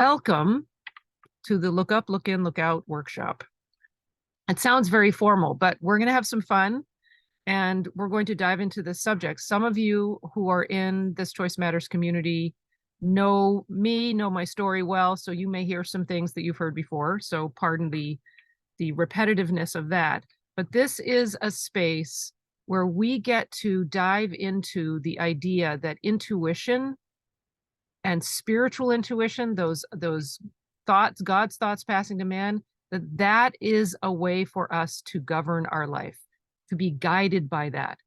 Welcome to the Look Up, Look In, Look Out workshop. It sounds very formal, but we're going to have some fun and we're going to dive into this subject. Some of you who are in this Choice Matters community know me, know my story well, so you may hear some things that you've heard before. So pardon the repetitiveness of that. But this is a space where we get to dive into the idea that intuition and spiritual intuition, those thoughts, God's thoughts passing to man, that is a way for us to govern our life, to be guided by that.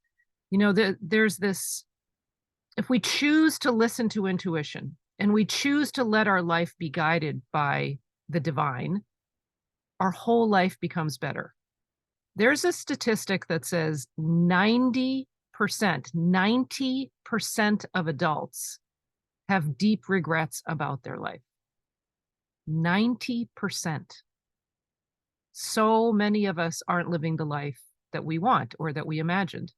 You know, there's this, if we choose to listen to intuition and we choose to let our life be guided by the divine, our whole life becomes better. There's a statistic that says 90% of adults have deep regrets about their life. 90%. So many of us aren't living the life that we want or that we imagined.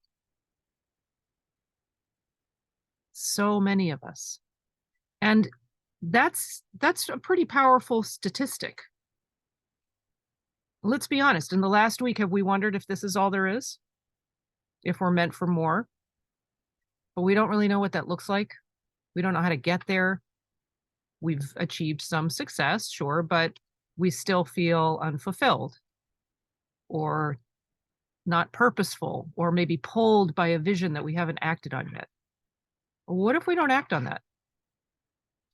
So many of us. And that's a pretty powerful statistic. Let's be honest, in the last week, have we wondered if this is all there is? If we're meant for more? But we don't really know what that looks like. We don't know how to get there. We've achieved some success, sure, but we still feel unfulfilled or not purposeful, or maybe pulled by a vision that we haven't acted on yet. What if we don't act on that?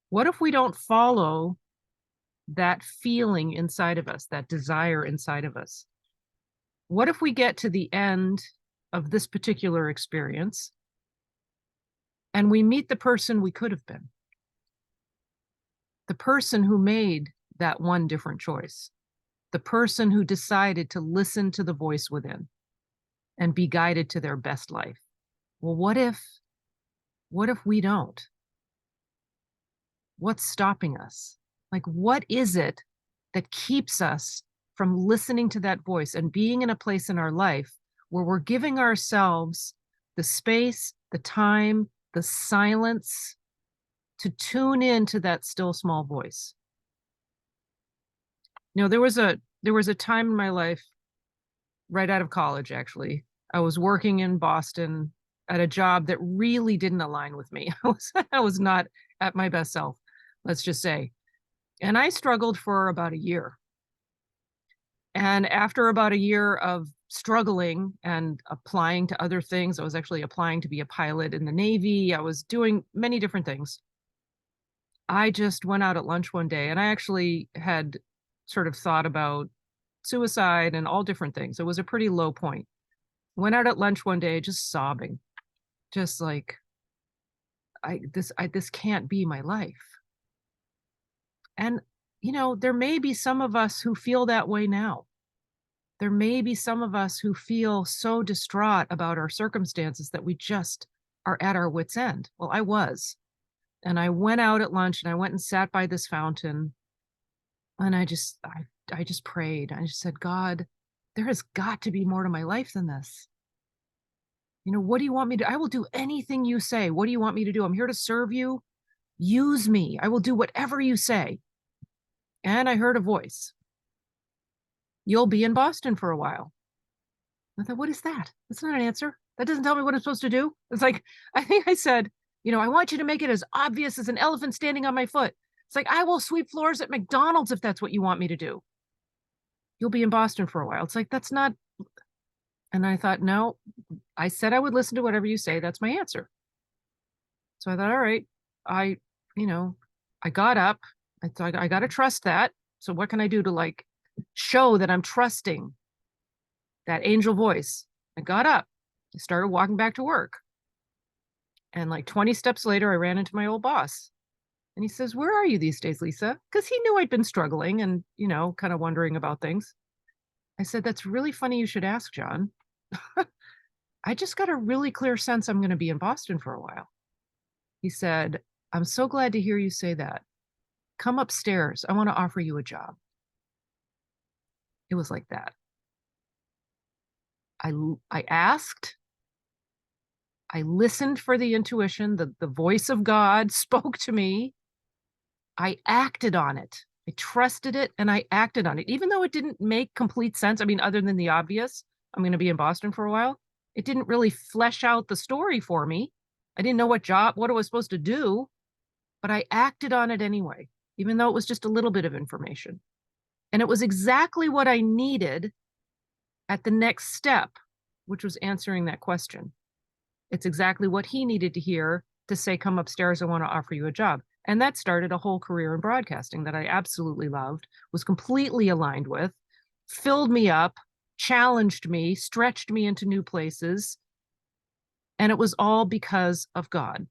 What if we don't follow that feeling inside of us, that desire inside of us? What if we get to the end of this particular experience and we meet the person we could have been? The person who made that one different choice, the person who decided to listen to the voice within and be guided to their best life. Well, what if we don't? What's stopping us? Like, what is it that keeps us from listening to that voice and being in a place in our life where we're giving ourselves the space, the time, the silence to tune into that still small voice? You know, there was a time in my life right out of college, actually. I was working in Boston at a job that really didn't align with me. I was not at my best self, let's just say. And I struggled for about a year. And after about a year of struggling and applying to other things, I was actually applying to be a pilot in the Navy. I was doing many different things. I just went out at lunch one day and I actually had sort of thought about suicide and all different things. It was a pretty low point. Went out at lunch one day just sobbing, just like, this can't be my life. And you know, there may be some of us who feel that way now. There may be some of us who feel so distraught about our circumstances that we just are at our wits' end. Well, I was. And I went out at lunch and I went and sat by this fountain and I just prayed. I just said, God, there has got to be more to my life than this. You know, what do you want me to do? I will do anything you say. What do you want me to do? I'm here to serve you. Use me. I will do whatever you say. And I heard a voice. You'll be in Boston for a while. I thought, what is that? That's not an answer. That doesn't tell me what I'm supposed to do. It's like, I think I said, you know, I want you to make it as obvious as an elephant standing on my foot. It's like, I will sweep floors at McDonald's if that's what you want me to do. You'll be in Boston for a while. It's like, that's not. And I thought, no, I said I would listen to whatever you say. That's my answer. So I thought, all right, I got up. I thought, I got to trust that. So what can I do to like show that I'm trusting that angel voice? I got up. I started walking back to work. And like 20 steps later, I ran into my old boss. And he says, where are you these days, Lisa? Because he knew I'd been struggling and, you know, kind of wondering about things. I said, that's really funny you should ask, John. I just got a really clear sense I'm going to be in Boston for a while. He said, I'm so glad to hear you say that. Come upstairs. I want to offer you a job. It was like that. I asked. I listened for the intuition. The voice of God spoke to me. I acted on it. I trusted it and I acted on it, even though it didn't make complete sense. I mean, other than the obvious, I'm going to be in Boston for a while. It didn't really flesh out the story for me. I didn't know what I was supposed to do, but I acted on it anyway, even though it was just a little bit of information. And it was exactly what I needed at the next step, which was answering that question. It's exactly what he needed to hear to say, come upstairs, I want to offer you a job. And that started a whole career in broadcasting that I absolutely loved, was completely aligned with, filled me up, challenged me, stretched me into new places. And it was all because of God.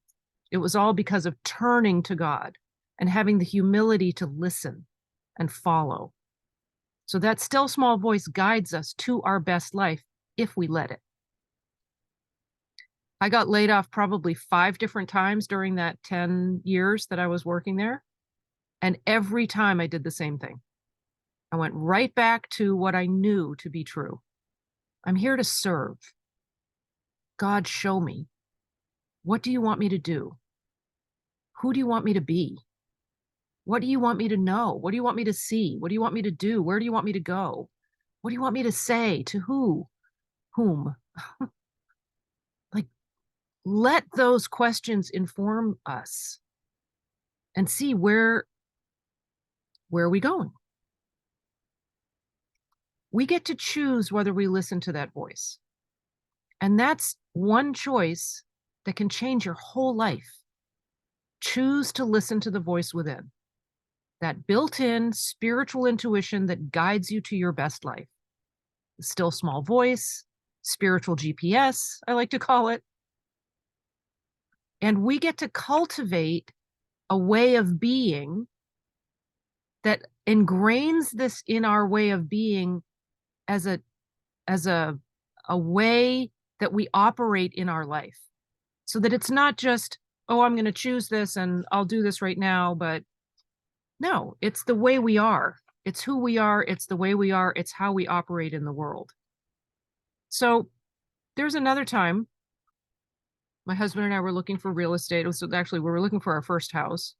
It was all because of turning to God and having the humility to listen and follow. So that still small voice guides us to our best life if we let it. I got laid off probably 5 different times during that 10 years that I was working there. And every time I did the same thing. I went right back to what I knew to be true. I'm here to serve. God, show me. What do you want me to do? Who do you want me to be? What do you want me to know? What do you want me to see? What do you want me to do? Where do you want me to go? What do you want me to say? To who? Whom? Like, let those questions inform us and see where are we going? We get to choose whether we listen to that voice. And that's one choice that can change your whole life. Choose to listen to the voice within, that built-in spiritual intuition that guides you to your best life. The still small voice, spiritual GPS, I like to call it. And we get to cultivate a way of being that ingrains this in our way of being as a way that we operate in our life, so that it's not just, oh, I'm going to choose this and I'll do this right now. But no, it's the way we are. It's who we are. It's the way we are. It's how we operate in the world. So there's another time my husband and I were looking for real estate. We were looking for our first house,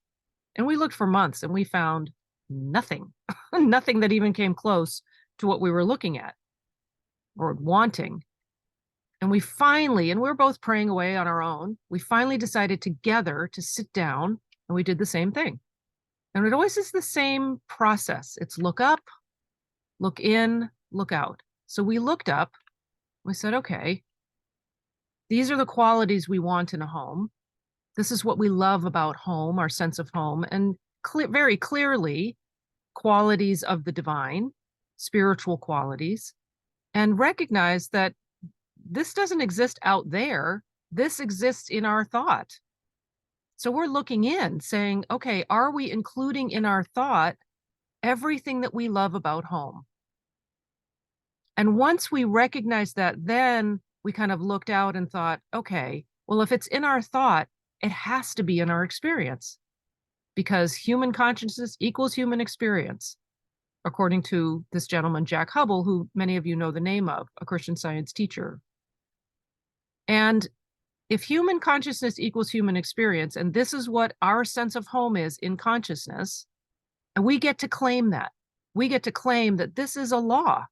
and we looked for months and we found nothing, nothing that even came close to what we were looking at or wanting. And we were both praying away on our own. We finally decided together to sit down, and we did the same thing. And it always is the same process. It's look up, look in, look out. So we looked up, we said, okay, these are the qualities we want in a home. This is what we love about home, our sense of home, and very clearly qualities of the divine, spiritual qualities, and recognize that this doesn't exist out there. This exists in our thought. So we're looking in saying, okay, are we including in our thought everything that we love about home? And once we recognized that, then we kind of looked out and thought, okay, well, if it's in our thought, it has to be in our experience, because human consciousness equals human experience, according to this gentleman, Jack Hubble, who many of you know the name of, a Christian Science teacher. And if human consciousness equals human experience, and this is what our sense of home is in consciousness, and we get to claim that. We get to claim that this is a law.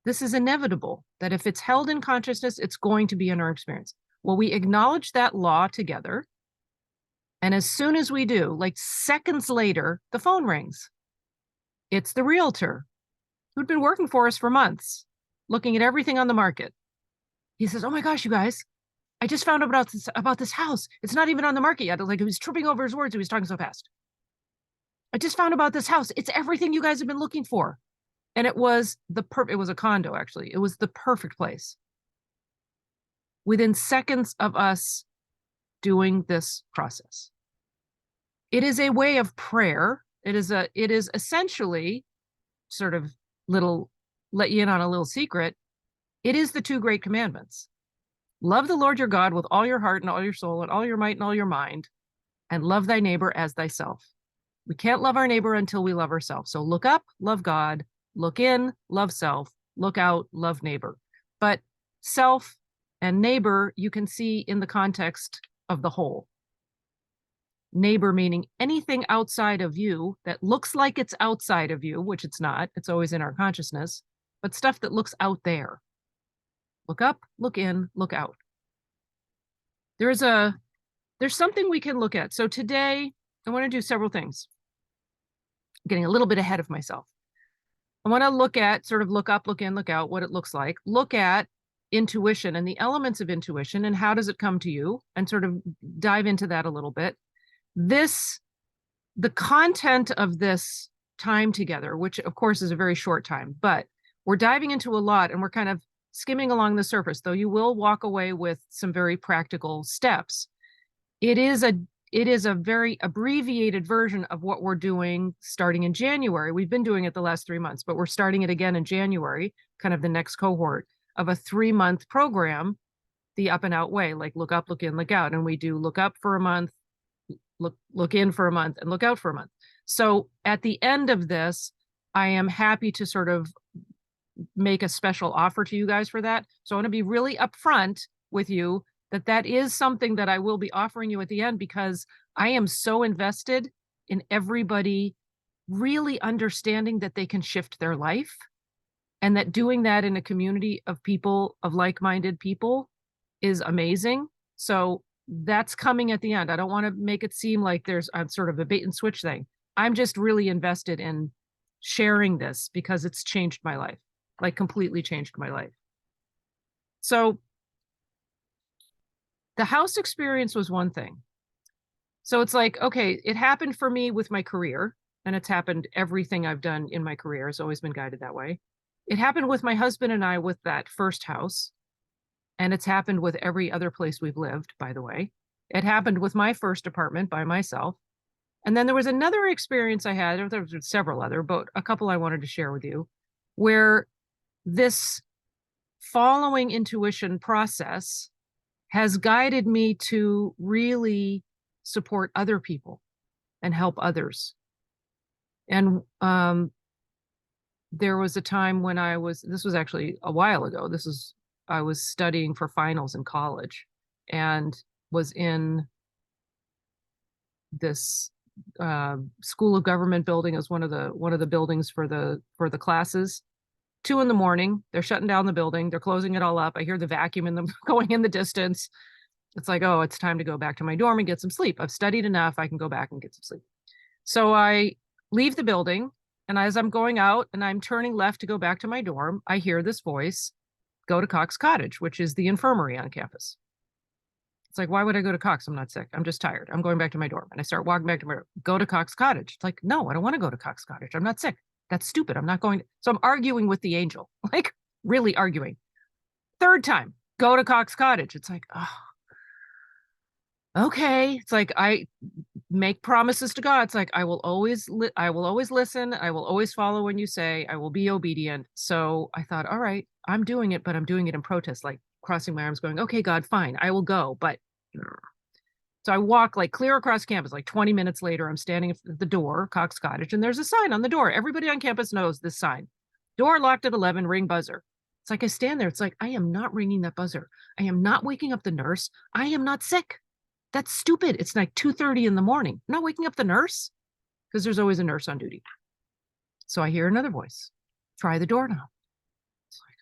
This is inevitable, that if it's held in consciousness, it's going to be in our experience. Well, we acknowledge that law together. And as soon as we do, like seconds later, the phone rings. It's the realtor who'd been working for us for months, looking at everything on the market. He says, oh my gosh, you guys, I just found out about this house. It's not even on the market yet. Like, he was tripping over his words. He was talking so fast. I just found about this house. It's everything you guys have been looking for. And it was it was a condo, actually. It was the perfect place. Within seconds of us doing this process. It is a way of prayer. It is essentially sort of let you in on a little secret. It is the 2 great commandments. Love the Lord your God with all your heart and all your soul and all your might and all your mind, and love thy neighbor as thyself. We can't love our neighbor until we love ourselves. So look up, love God, look in, love self, look out, love neighbor. But self and neighbor, you can see in the context of the whole. neighbor meaning anything outside of you that looks like it's outside of you, which it's not. It's always in our consciousness, but stuff that looks out there. Look up, look in, look out. There's something we can look at. So today I want to do several things. I'm getting a little bit ahead of myself. I want to look at sort of look up, look in, look out, what it looks like. Look at intuition and the elements of intuition and how does it come to you, and sort of dive into that a little bit. The content of this time together, which of course is a very short time, but we're diving into a lot and we're kind of skimming along the surface, though you will walk away with some very practical steps. It is a very abbreviated version of what we're doing starting in January. We've been doing it the last 3 months, but we're starting it again in January, kind of the next cohort of a 3-month program, the up and out way, like look up, look in, look out. And we do look up for a month, look in for a month, and look out for a month. So at the end of this, I am happy to sort of make a special offer to you guys for that. So I want to be really upfront with you that is something that I will be offering you at the end, because I am so invested in everybody really understanding that they can shift their life, and that doing that in a community of people, of like-minded people, is amazing. So that's coming at the end. I don't want to make it seem like there's a sort of a bait and switch thing. I'm just really invested in sharing this because it's changed my life, like completely changed my life. So the house experience was one thing. So it's like, okay, it happened for me with my career, and it's happened, everything I've done in my career has always been guided that way. It happened with my husband and I with that first house, and it's happened with every other place we've lived, by the way. It happened with my first apartment by myself. And then there was another experience I had, there was several other, but a couple I wanted to share with you, where this following intuition process has guided me to really support other people and help others. And there was a time when this was actually a while ago. I was studying for finals in college and was in this School of Government building as one of the buildings for the classes. 2 a.m, they're shutting down the building, they're closing it all up. I hear the vacuum in them going in the distance. It's like, oh, it's time to go back to my dorm and get some sleep. I've studied enough, I can go back and get some sleep. So I leave the building, and as I'm going out and I'm turning left to go back to my dorm, I hear this voice, go to Cox Cottage, which is the infirmary on campus. It's like, why would I go to Cox? I'm not sick, I'm just tired, I'm going back to my dorm. And I start walking back to my, go to Cox Cottage. It's like, no, I don't want to go to Cox Cottage, I'm not sick. That's stupid. I'm not going to. So I'm arguing with the angel, like really arguing. 3rd time, go to Cox Cottage. It's like, oh, okay. It's like, I make promises to God. It's like, I will always listen. I will always follow when you say, I will be obedient. So I thought, all right, I'm doing it, but I'm doing it in protest, like crossing my arms going, okay, God, fine, I will go. But so I walk like clear across campus, like 20 minutes later, I'm standing at the door, Cox Cottage, and there's a sign on the door. Everybody on campus knows this sign. Door locked at 11, ring buzzer. It's like I stand there. It's like, I am not ringing that buzzer. I am not waking up the nurse. I am not sick. That's stupid. It's like 2:30 in the morning. I'm not waking up the nurse, because there's always a nurse on duty. So I hear another voice. Try the door now. It's like,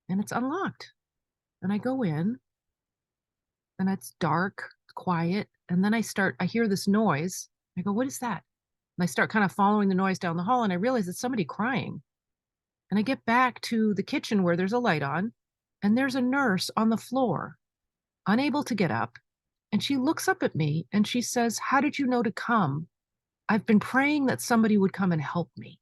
and it's unlocked. And I go in, and it's dark, quiet. And then I hear this noise. I go, what is that? And I start kind of following the noise down the hall, and I realize it's somebody crying. And I get back to the kitchen where there's a light on, and there's a nurse on the floor, unable to get up. And she looks up at me and she says, how did you know to come? I've been praying that somebody would come and help me.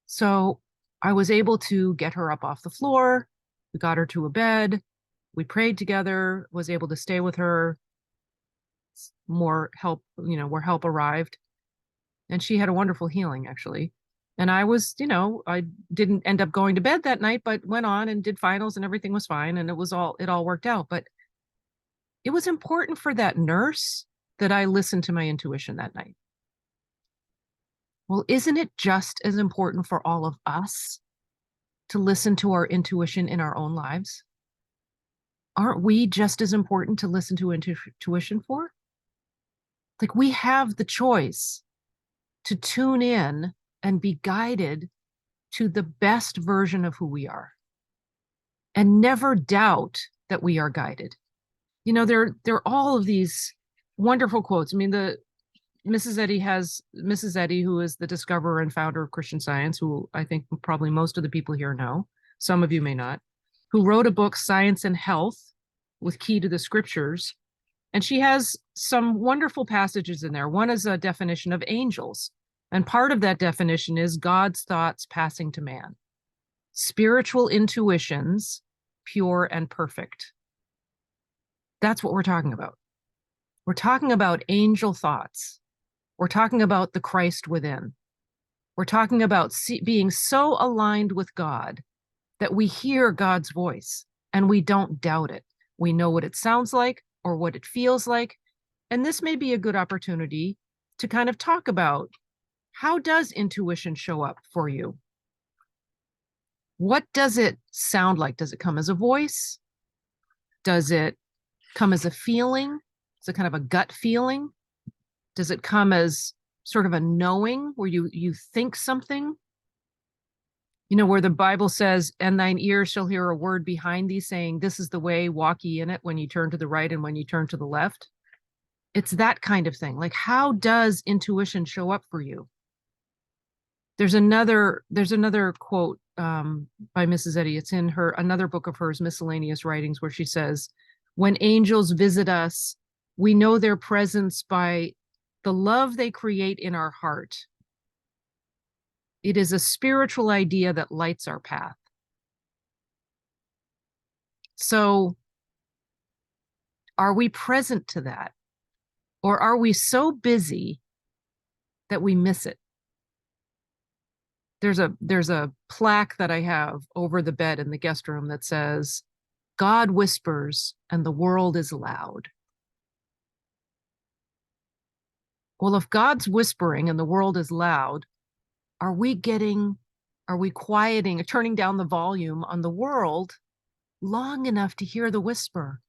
So I was able to get her up off the floor. We got her to a bed. We prayed together, was able to stay with her. More help, where help arrived. And she had a wonderful healing, actually. And I was, I didn't end up going to bed that night, but went on and did finals and everything was fine. And it all worked out. But it was important for that nurse that I listened to my intuition that night. Well, isn't it just as important for all of us to listen to our intuition in our own lives? aren't we just as important to listen to intuition for? Like, we have the choice to tune in and be guided to the best version of who we are and never doubt that we are guided. You know, there are all of these wonderful quotes. I mean, the Mrs. Eddy, who is the discoverer and founder of Christian Science, who I think probably most of the people here know, some of you may not, who wrote a book, Science and Health, with Key to the Scriptures. And she has some wonderful passages in there. One is a definition of angels. And part of that definition is God's thoughts passing to man, spiritual intuitions, pure and perfect. That's what we're talking about. We're talking about angel thoughts. We're talking about the Christ within. We're talking about being so aligned with God that we hear God's voice and we don't doubt it. We know what it sounds like or what it feels like. And this may be a good opportunity to kind of talk about, how does intuition show up for you? What does it sound like? Does it come as a voice? Does it come as a feeling? Is it kind of a gut feeling? Does it come as sort of a knowing where you think something? You know, where the Bible says, and thine ears shall hear a word behind thee saying, this is the way, walk ye in it, when you turn to the right and when you turn to the left. It's that kind of thing. Like, how does intuition show up for you? There's another quote by Mrs. Eddy. It's in another book of hers, Miscellaneous Writings, where she says, when angels visit us, we know their presence by the love they create in our heart. It is a spiritual idea that lights our path. So, are we present to that? Or are we so busy that we miss it? There's a plaque that I have over the bed in the guest room that says, God whispers and the world is loud. Well, if God's whispering and the world is loud, are we quieting or turning down the volume on the world long enough to hear the whisper,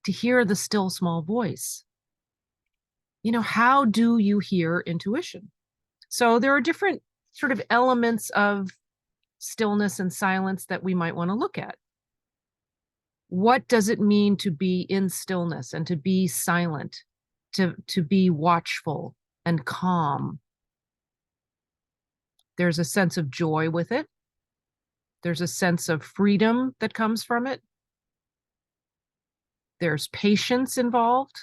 to hear the still small voice? You know, how do you hear intuition? So there are different sort of elements of stillness and silence that we might want to look at. What does it mean to be in stillness and to be silent, to be watchful and calm? There's a sense of joy with it. There's a sense of freedom that comes from it. There's patience involved.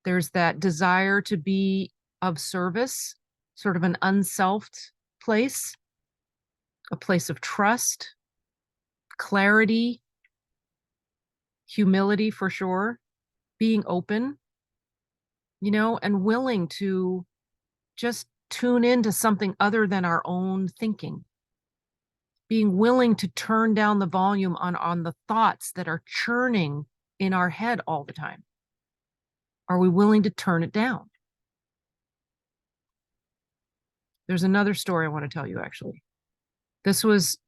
There's that desire to be of service, sort of an unselfed place, a place of trust, clarity, humility for sure, being open, you know, and willing to just tune into something other than our own thinking, being willing to turn down the volume on the thoughts that are churning in our head all the time. Are we willing to turn it down? There's another story I want to tell you, actually. This was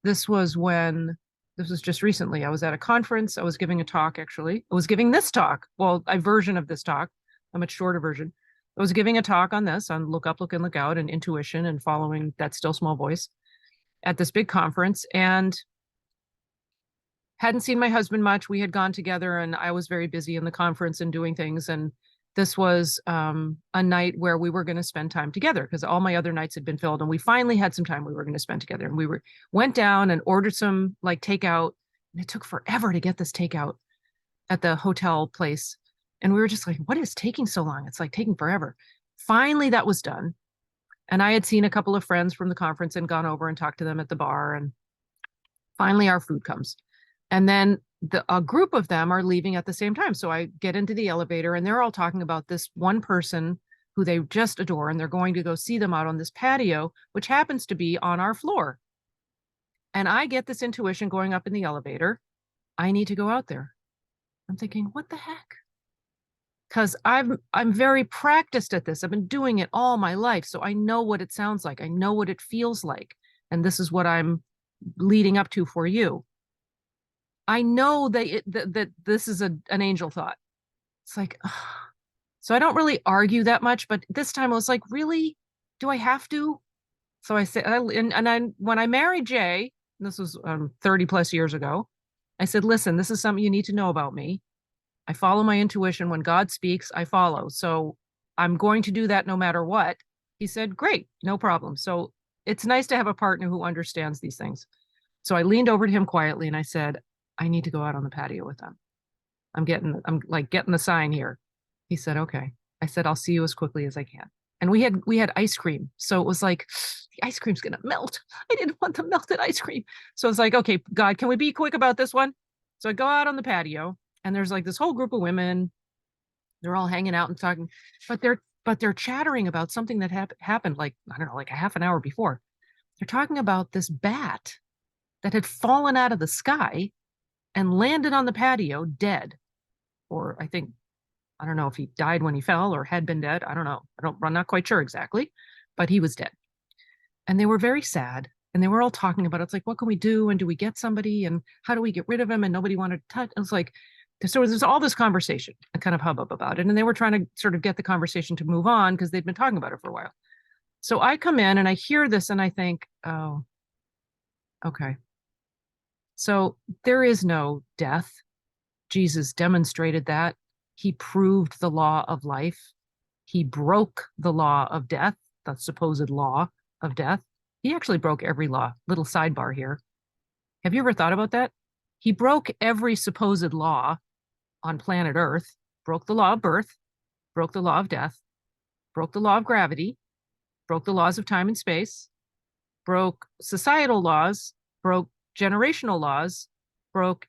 just recently. I was at a conference. I was giving a talk, actually. I was giving this talk. Well, a version of this talk, a much shorter version. I was giving a talk on LookUP, LookIN, LookOut, and intuition and following that still small voice at this big conference, and hadn't seen my husband much. We had gone together and I was very busy in the conference and doing things. And this was a night where we were going to spend time together because all my other nights had been filled, and we finally had some time we were going to spend together. And went down and ordered some like takeout, and it took forever to get this takeout at the hotel place. And we were just like, what is taking so long? It's like taking forever. Finally, that was done. And I had seen a couple of friends from the conference and gone over and talked to them at the bar. And finally our food comes. And then a group of them are leaving at the same time. So I get into the elevator and they're all talking about this one person who they just adore. And they're going to go see them out on this patio, which happens to be on our floor. And I get this intuition going up in the elevator. I need to go out there. I'm thinking, what the heck? Because I'm very practiced at this. I've been doing it all my life. So I know what it sounds like. I know what it feels like. And this is what I'm leading up to for you. I know that this is an angel thought. It's like, ugh. So I don't really argue that much, but this time I was like, really? Do I have to? So I said, when I married Jay, this was 30 plus years ago, I said, listen, this is something you need to know about me. I follow my intuition. When God speaks, I follow. So I'm going to do that no matter what. He said, great, no problem. So it's nice to have a partner who understands these things. So I leaned over to him quietly and I said, I need to go out on the patio with them. I'm like getting the sign here. He said, okay. I said, I'll see you as quickly as I can. And we had ice cream. So it was like, the ice cream's gonna melt. I didn't want the melted ice cream. So it's like, okay, God, can we be quick about this one? So I go out on the patio and there's like this whole group of women. They're all hanging out and talking, but they're chattering about something that happened like, I don't know, like a half an hour before. They're talking about this bat that had fallen out of the sky and landed on the patio dead. Or I don't know if he died when he fell or had been dead. I don't know. I'm not quite sure exactly, but he was dead. And they were very sad. And they were all talking about it. It's like, what can we do? And do we get somebody? And how do we get rid of him? And nobody wanted to touch. It was like, so there's all this conversation, a kind of hubbub about it. And they were trying to sort of get the conversation to move on because they'd been talking about it for a while. So I come in and I hear this and I think, oh, okay. So there is no death. Jesus demonstrated that. He proved the law of life. He broke the law of death, the supposed law of death. He actually broke every law. Little sidebar here. Have you ever thought about that? He broke every supposed law on planet Earth, broke the law of birth, broke the law of death, broke the law of gravity, broke the laws of time and space, broke societal laws, broke generational laws, broke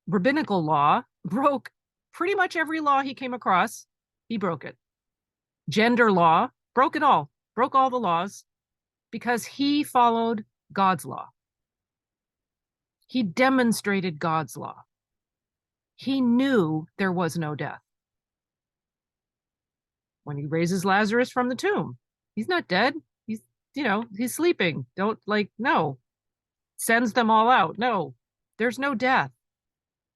rabbinical law, broke pretty much every law he came across. He broke it. Gender law, broke it all, broke all the laws because he followed God's law. He demonstrated God's law. He knew there was no death. When he raises Lazarus from the tomb, he's not dead. He's sleeping. No. Sends them all out. No, there's no death.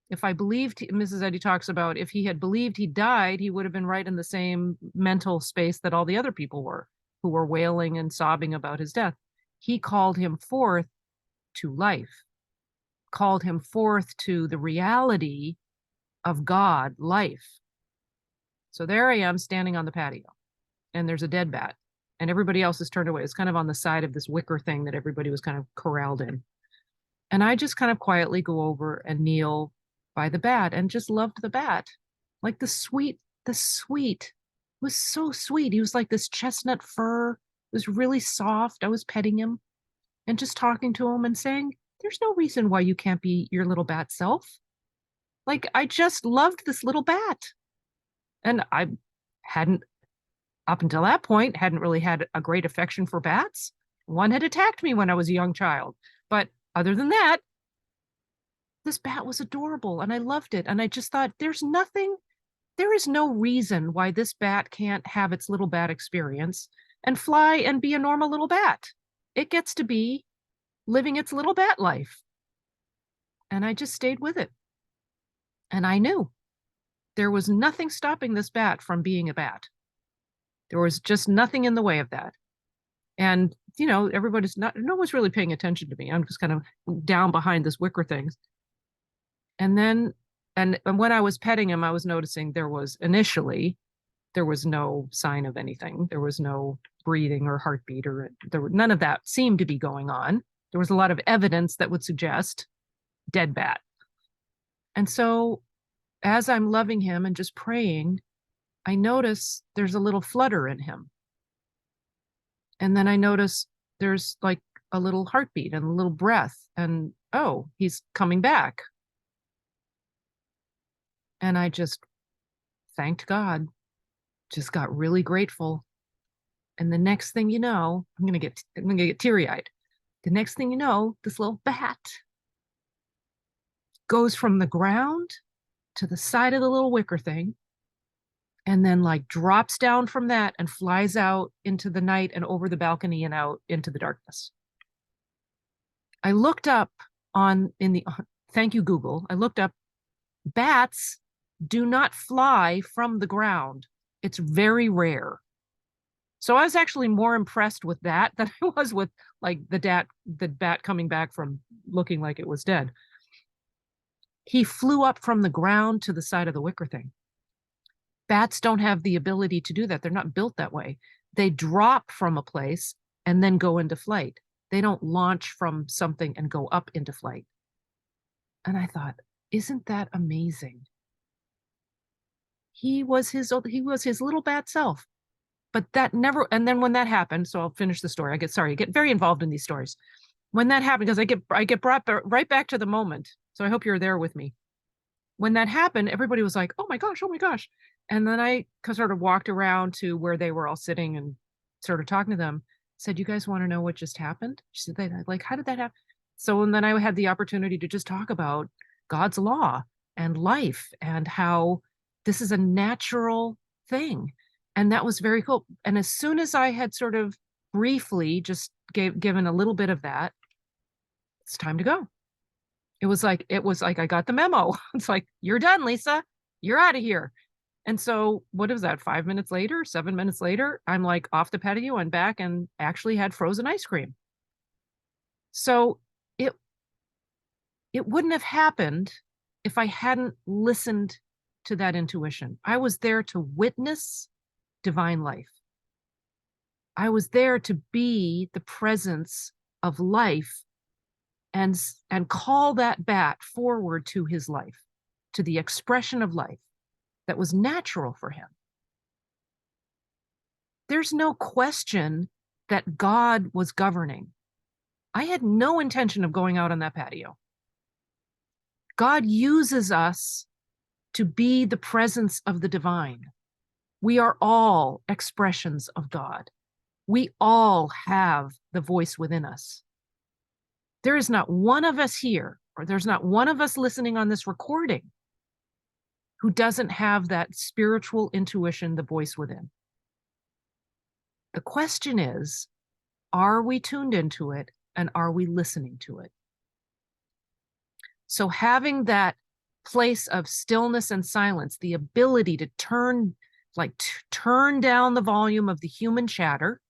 If I believed, Mrs. Eddy talks about, if he had believed he died, he would have been right in the same mental space that all the other people were, who were wailing and sobbing about his death. He called him forth to life, called him forth to the reality of God, life. So there I am standing on the patio, and there's a dead bat, and everybody else is turned away. It's kind of on the side of this wicker thing that everybody was kind of corralled in. And I just kind of quietly go over and kneel by the bat and just loved the bat. Like the sweet was so sweet. He was like this chestnut fur. It was really soft. I was petting him and just talking to him and saying, there's no reason why you can't be your little bat self. Like I just loved this little bat. And I hadn't, up until that point, hadn't really had a great affection for bats. One had attacked me when I was a young child. But other than that, this bat was adorable and I loved it. And I just thought, there is no reason why this bat can't have its little bat experience and fly and be a normal little bat. It gets to be living its little bat life. And I just stayed with it. And I knew there was nothing stopping this bat from being a bat. There was just nothing in the way of that. And, no one's really paying attention to me. I'm just kind of down behind this wicker thing. And then, and when I was petting him, I was noticing there was no sign of anything. There was no breathing or heartbeat none of that seemed to be going on. There was a lot of evidence that would suggest dead bat. And so as I'm loving him and just praying, I notice there's a little flutter in him. And then I notice there's like a little heartbeat and a little breath and, oh, he's coming back. And I just thanked God, just got really grateful. And the next thing you know, I'm gonna get teary-eyed. The next thing you know, this little bat goes from the ground to the side of the little wicker thing, and then like drops down from that and flies out into the night and over the balcony and out into the darkness. I looked up thank you, Google. I looked up bats do not fly from the ground. It's very rare. So I was actually more impressed with that than I was with like the bat coming back from looking like it was dead. He flew up from the ground to the side of the wicker thing. Bats don't have the ability to do that. They're not built that way. They drop from a place and then go into flight. They don't launch from something and go up into flight. And I thought, isn't that amazing? He was his little bat self. But that never, and then when that happened, so I'll finish the story. I get very involved in these stories. When that happened, because I get brought right back to the moment. So I hope you're there with me. When that happened, everybody was like, oh my gosh, oh my gosh. And then I sort of walked around to where they were all sitting and sort of talking to them, said, you guys want to know what just happened? She said, like, how did that happen? So, and then I had the opportunity to just talk about God's law and life and how this is a natural thing. And that was very cool. And as soon as I had sort of briefly just given a little bit of that, it's time to go. It was like I got the memo. It's like, you're done, Lisa. You're out of here. And so what was that? 5 minutes later, 7 minutes later, I'm like off the patio and back and actually had frozen ice cream. So it wouldn't have happened if I hadn't listened to that intuition. I was there to witness divine life. I was there to be the presence of life and call that bat forward to his life, to the expression of life that was natural for him. There's no question that God was governing. I had no intention of going out on that patio. God uses us to be the presence of the divine. We are all expressions of God. We all have the voice within us. There is not one of us here, or there's not one of us listening on this recording who doesn't have that spiritual intuition, the voice within. The question is, are we tuned into it and are we listening to it? So having that place of stillness and silence, the ability to turn down the volume of the human chatter,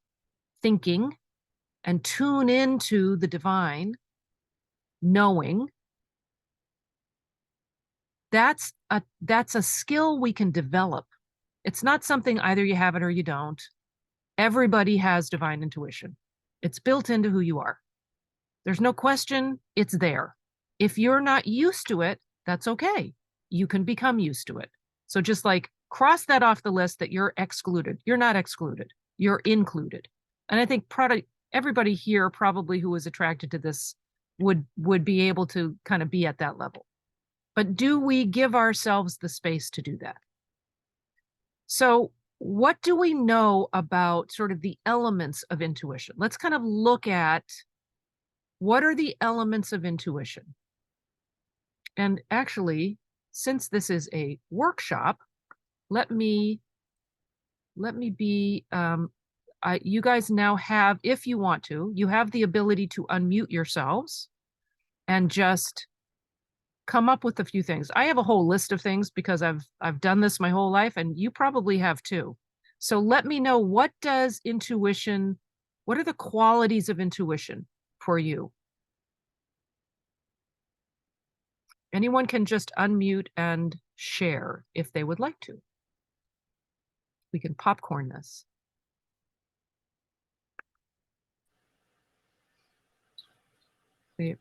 thinking, and tune into the divine, knowing, that's a skill we can develop. It's not something either you have it or you don't. Everybody has divine intuition. It's built into who you are. There's no question, it's there. If you're not used to it, that's okay. You can become used to it. So just like cross that off the list that you're excluded. You're not excluded. You're included. And I think everybody here probably who is attracted to this would be able to kind of be at that level. But do we give ourselves the space to do that? So what do we know about sort of the elements of intuition? Let's kind of look at what are the elements of intuition. And actually, since this is a workshop, let me be, you guys now have, if you want to, you have the ability to unmute yourselves and just come up with a few things. I have a whole list of things because I've done this my whole life, and you probably have too. So let me know, what are the qualities of intuition for you? Anyone can just unmute and share if they would like to. We can popcorn this.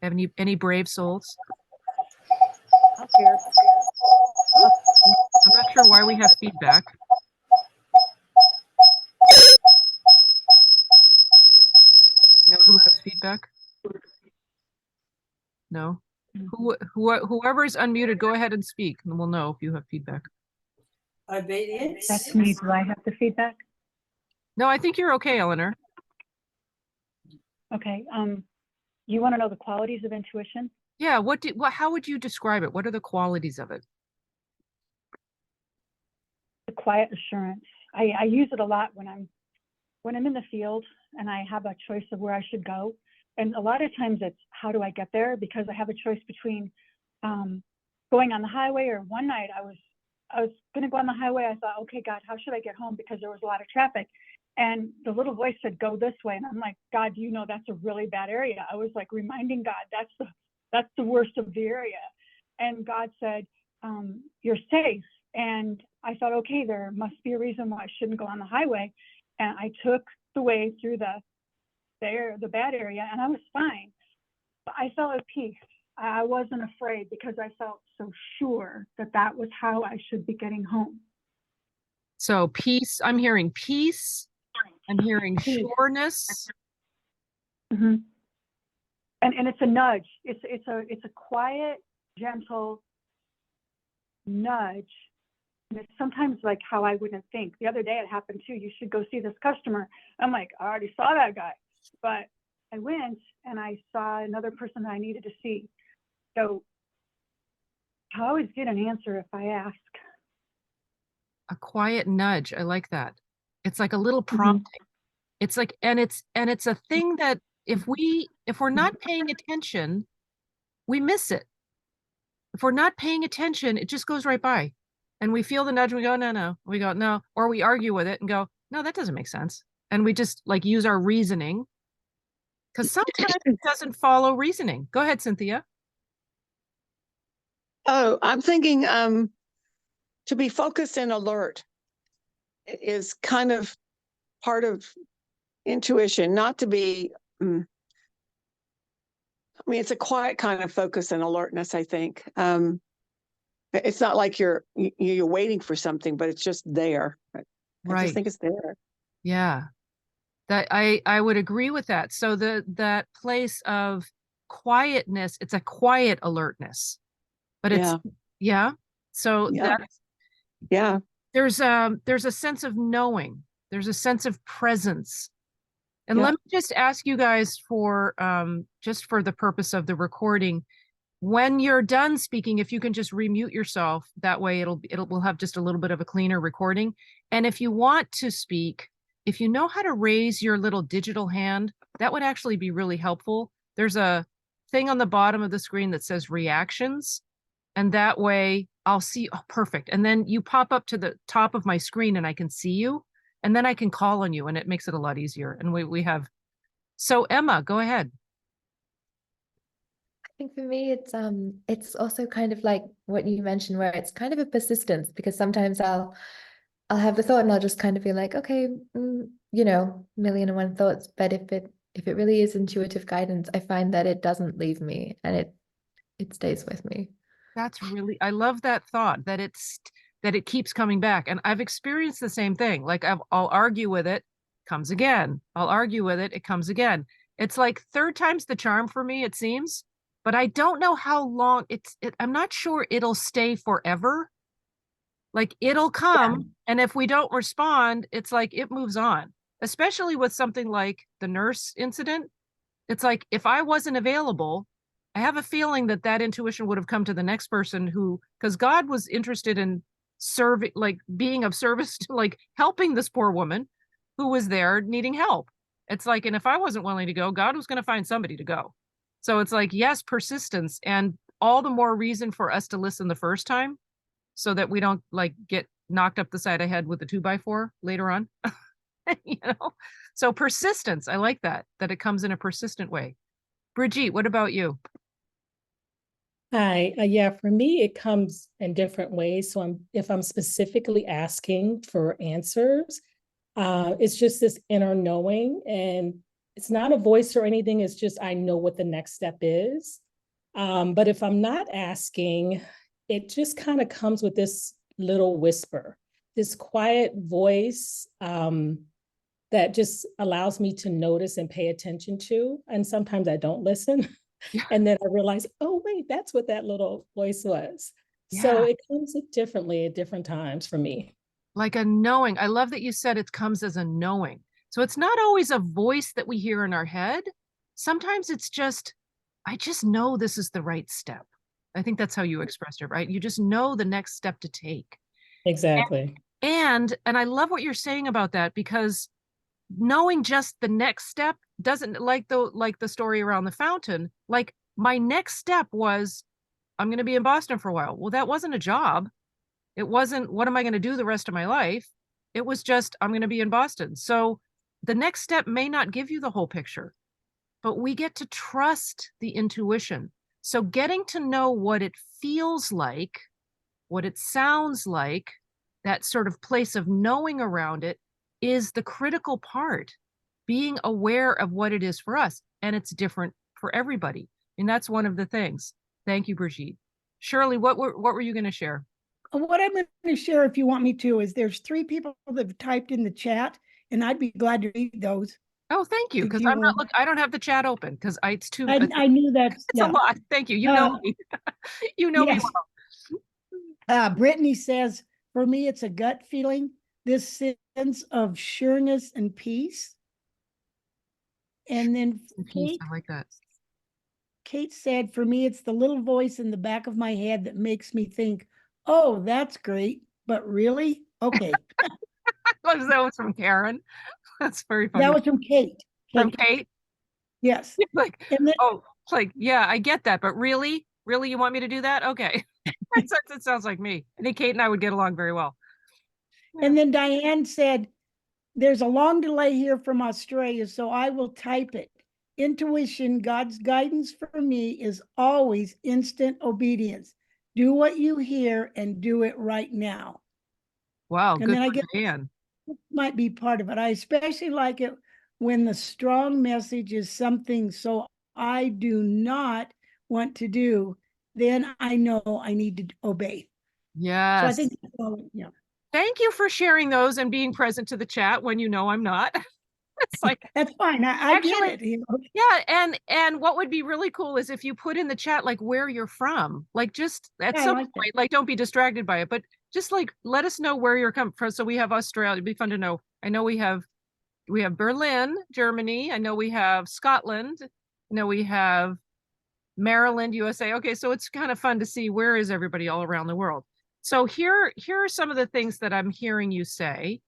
Have any brave souls? I'm here. I'm not sure why we have feedback. You know who has feedback? No? Whoever's unmuted, go ahead and speak, and we'll know if you have feedback. That's me. Do I have the feedback? No, I think you're okay, Eleanor. Okay. You want to know the qualities of intuition? Yeah. How would you describe it? What are the qualities of it? The quiet assurance. I use it a lot when I'm in the field and I have a choice of where I should go. And a lot of times it's, how do I get there? Because I have a choice between going on the highway, or one night I was going to go on the highway. I thought, okay, God, how should I get home? Because there was a lot of traffic. And the little voice said, go this way. And I'm like, God, you know, that's a really bad area. I was like reminding God, that's the worst of the area. And God said, you're safe. And I thought, okay, there must be a reason why I shouldn't go on the highway. And I took the way through the bad area, and I was fine. But I felt at peace. I wasn't afraid because I felt so sure that that was how I should be getting home. So peace, I'm hearing peace. I'm hearing Peace. sureness. Mm-hmm. And it's a nudge. It's a quiet, gentle nudge. And it's sometimes like how I wouldn't think. The other day it happened too. You should go see this customer. I'm like, I already saw that guy. But I went and I saw another person that I needed to see. So I always get an answer if I ask. A quiet nudge. I like that. It's like a little prompting. It's like, and it's a thing that if we're not paying attention, we miss it. If we're not paying attention, it just goes right by. And we feel the nudge and we go, no. We go, no. Or we argue with it and go, no, that doesn't make sense. And we just like use our reasoning, because sometimes it doesn't follow reasoning. Go ahead, Cynthia. Oh, I'm thinking to be focused and alert is kind of part of intuition, not to be, it's a quiet kind of focus and alertness, I think. It's not like you're waiting for something, but it's just there. I just think it's there. Yeah. That I would agree with that. So that place of quietness, it's a quiet alertness. But it's So there's a sense of knowing. There's a sense of presence. And let me just ask you guys for just for the purpose of the recording, when you're done speaking, if you can just remute yourself, that way we'll have just a little bit of a cleaner recording. And if you want to speak, if you know how to raise your little digital hand, that would actually be really helpful. There's a thing on the bottom of the screen that says reactions. And that way I'll see, oh, perfect. And then you pop up to the top of my screen and I can see you. And then I can call on you, and it makes it a lot easier. And we have, so Emma, go ahead. I think for me, it's also kind of like what you mentioned, where it's kind of a persistence, because sometimes I'll have the thought and I'll just kind of be like, okay, you know, million and one thoughts. But if it really is intuitive guidance, I find that it doesn't leave me and it stays with me. That's really, I love that thought, that it keeps coming back. And I've experienced the same thing. Like I'll argue with it, comes again. I'll argue with it, it comes again. It's like third time's the charm for me, it seems. But I don't know how long I'm not sure it'll stay forever. Like it'll come, and if we don't respond, it's like it moves on. Especially with something like the nurse incident. It's like if I wasn't available, I have a feeling that intuition would have come to the next person because God was interested in serving, like being of service to, like helping this poor woman who was there needing help. It's like, and if I wasn't willing to go, God was going to find somebody to go. So it's like, yes, persistence, and all the more reason for us to listen the first time so that we don't like get knocked up the side of the head with a 2x4 later on. You know, so persistence. I like that it comes in a persistent way. Brigitte, what about you? Hi, yeah, for me, it comes in different ways. So if I'm specifically asking for answers, it's just this inner knowing, and it's not a voice or anything. It's just, I know what the next step is. But if I'm not asking, it just kind of comes with this little whisper, this quiet voice, that just allows me to notice and pay attention to. And sometimes I don't listen. And then I realize, oh, wait, that's what that little voice was. Yeah. So it comes differently at different times for me. Like a knowing. I love that you said it comes as a knowing. So it's not always a voice that we hear in our head. Sometimes it's just, I just know this is the right step. I think that's how you expressed it, right? You just know the next step to take. Exactly. And I love what you're saying about that, because knowing just the next step doesn't like the story around the fountain. Like my next step was, I'm going to be in Boston for a while. Well, that wasn't a job. It wasn't, what am I going to do the rest of my life? It was just, I'm going to be in Boston. So the next step may not give you the whole picture, but we get to trust the intuition. So getting to know what it feels like, what it sounds like, that sort of place of knowing around it is the critical part. Being aware of what it is for us, and it's different for everybody. And that's one of the things. Thank you, Brigitte. Shirley, what were you going to share? What I'm going to share, if you want me to, is there's 3 people that have typed in the chat, and I'd be glad to read those. Oh, thank you. If Because you I'm not will. I don't have the chat open because it's too. I knew that. It's a lot. Thank you. You know me. You know me Yes. well. Brittany says, for me, it's a gut feeling, this sense of sureness and peace. And then Peace. I like that. Kate said, for me, it's the little voice in the back of my head that makes me think, oh, that's great. But really? Okay. That was from Karen. That's very funny. That was from Kate. From Kate? Yes. Like, And then, oh, like, yeah, I get that. But really? Really, you want me to do that? Okay. It sounds like me. I think Kate and I would get along very well. and then Diane said, there's a long delay here from Australia, so I will type it. Intuition, God's guidance for me is always instant obedience. Do what you hear and do it right now. Wow, And good then I for guess Dan. this might be part of it. I especially like it when the strong message is something so I do not want to do, then I know I need to obey. Yes. So I think, yeah. Thank you for sharing those and being present to the chat when you know I'm not. It's like, that's fine. I get it. Yeah, and what would be really cool is if you put in the chat like where you're from, like just at some point, like don't be distracted by it, but just like let us know where you're coming from. So we have Australia. It'd be fun to know. I know we have Berlin, Germany. I know we have Scotland. I know we have Maryland, USA. Okay, so it's kind of fun to see where is everybody all around the world. So here are some of the things that I'm hearing you say: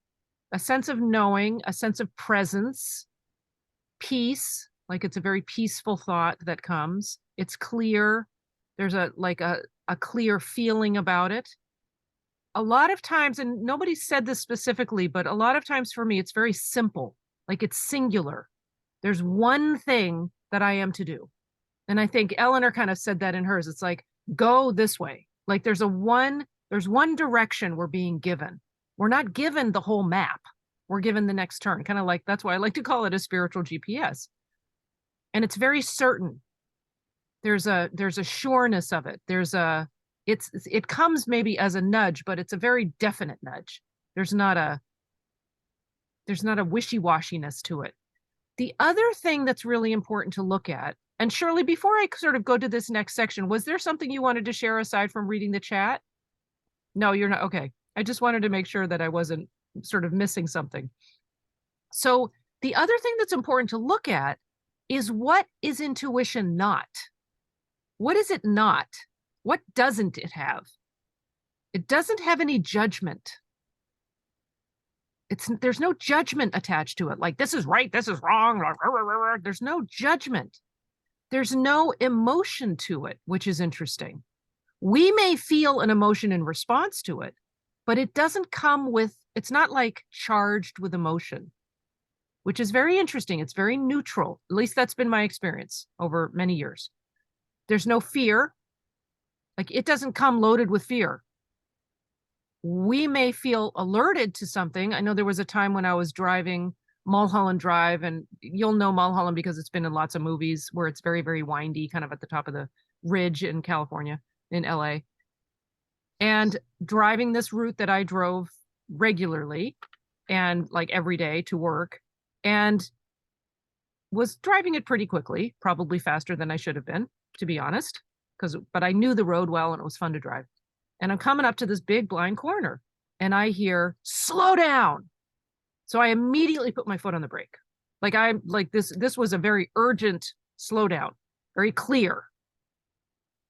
a sense of knowing, a sense of presence, peace, like it's a very peaceful thought that comes. It's clear. There's a clear feeling about it. A lot of times, and nobody said this specifically, but a lot of times for me, it's very simple. Like it's singular. There's one thing that I am to do. And I think Eleanor kind of said that in hers. It's like, go this way. Like there's one direction we're being given. We're not given the whole map. We're given the next turn. Kind of like, that's why I like to call it a spiritual GPS. And it's very certain. There's a sureness of it. It comes maybe as a nudge, but it's a very definite nudge. There's not a wishy-washiness to it. The other thing that's really important to look at, and Shirley, before I sort of go to this next section, was there something you wanted to share aside from reading the chat? No, you're not. Okay. I just wanted to make sure that I wasn't sort of missing something. So the other thing that's important to look at is, what is intuition not? What is it not? What doesn't it have? It doesn't have any judgment. There's no judgment attached to it. Like this is right, this is wrong. There's no judgment. There's no emotion to it, which is interesting. We may feel an emotion in response to it, but it doesn't come with, it's not like charged with emotion, which is very interesting. It's very neutral. At least that's been my experience over many years. There's no fear. Like it doesn't come loaded with fear. We may feel alerted to something. I know there was a time when I was driving Mulholland Drive, and you'll know Mulholland because it's been in lots of movies, where it's very, very windy, kind of at the top of the ridge in California, in LA. And driving this route that I drove regularly and like every day to work, and was driving it pretty quickly, probably faster than I should have been, to be honest, but I knew the road well and it was fun to drive. And I'm coming up to this big blind corner and I hear, slow down. So I immediately put my foot on the brake. This was a very urgent slowdown, very clear.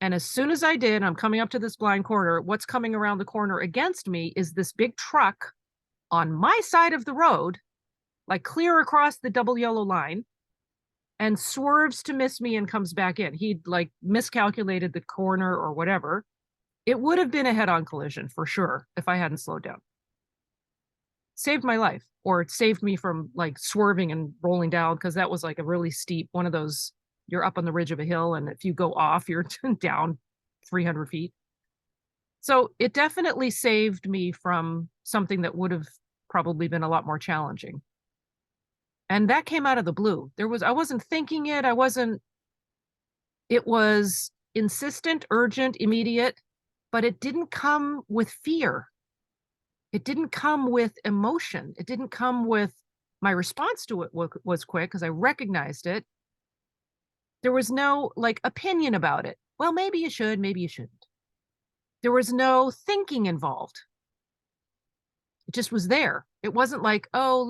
And as soon as I did, I'm coming up to this blind corner. What's coming around the corner against me is this big truck on my side of the road, like clear across the double yellow line. and swerves to miss me and comes back in. He'd like miscalculated the corner or whatever. It would have been a head-on collision for sure if I hadn't slowed down. Saved my life, or it saved me from like swerving and rolling down, because that was like a really steep one of those, you're up on the ridge of a hill, and if you go off, you're down 300 feet. So it definitely saved me from something that would have probably been a lot more challenging. And that came out of the blue. I wasn't thinking it. It was insistent, urgent, immediate, but it didn't come with fear. It didn't come with emotion. It didn't come with, my response to it was quick because I recognized it. There was no like opinion about it. Well, maybe you should, maybe you shouldn't. There was no thinking involved. It just was there. It wasn't like, oh,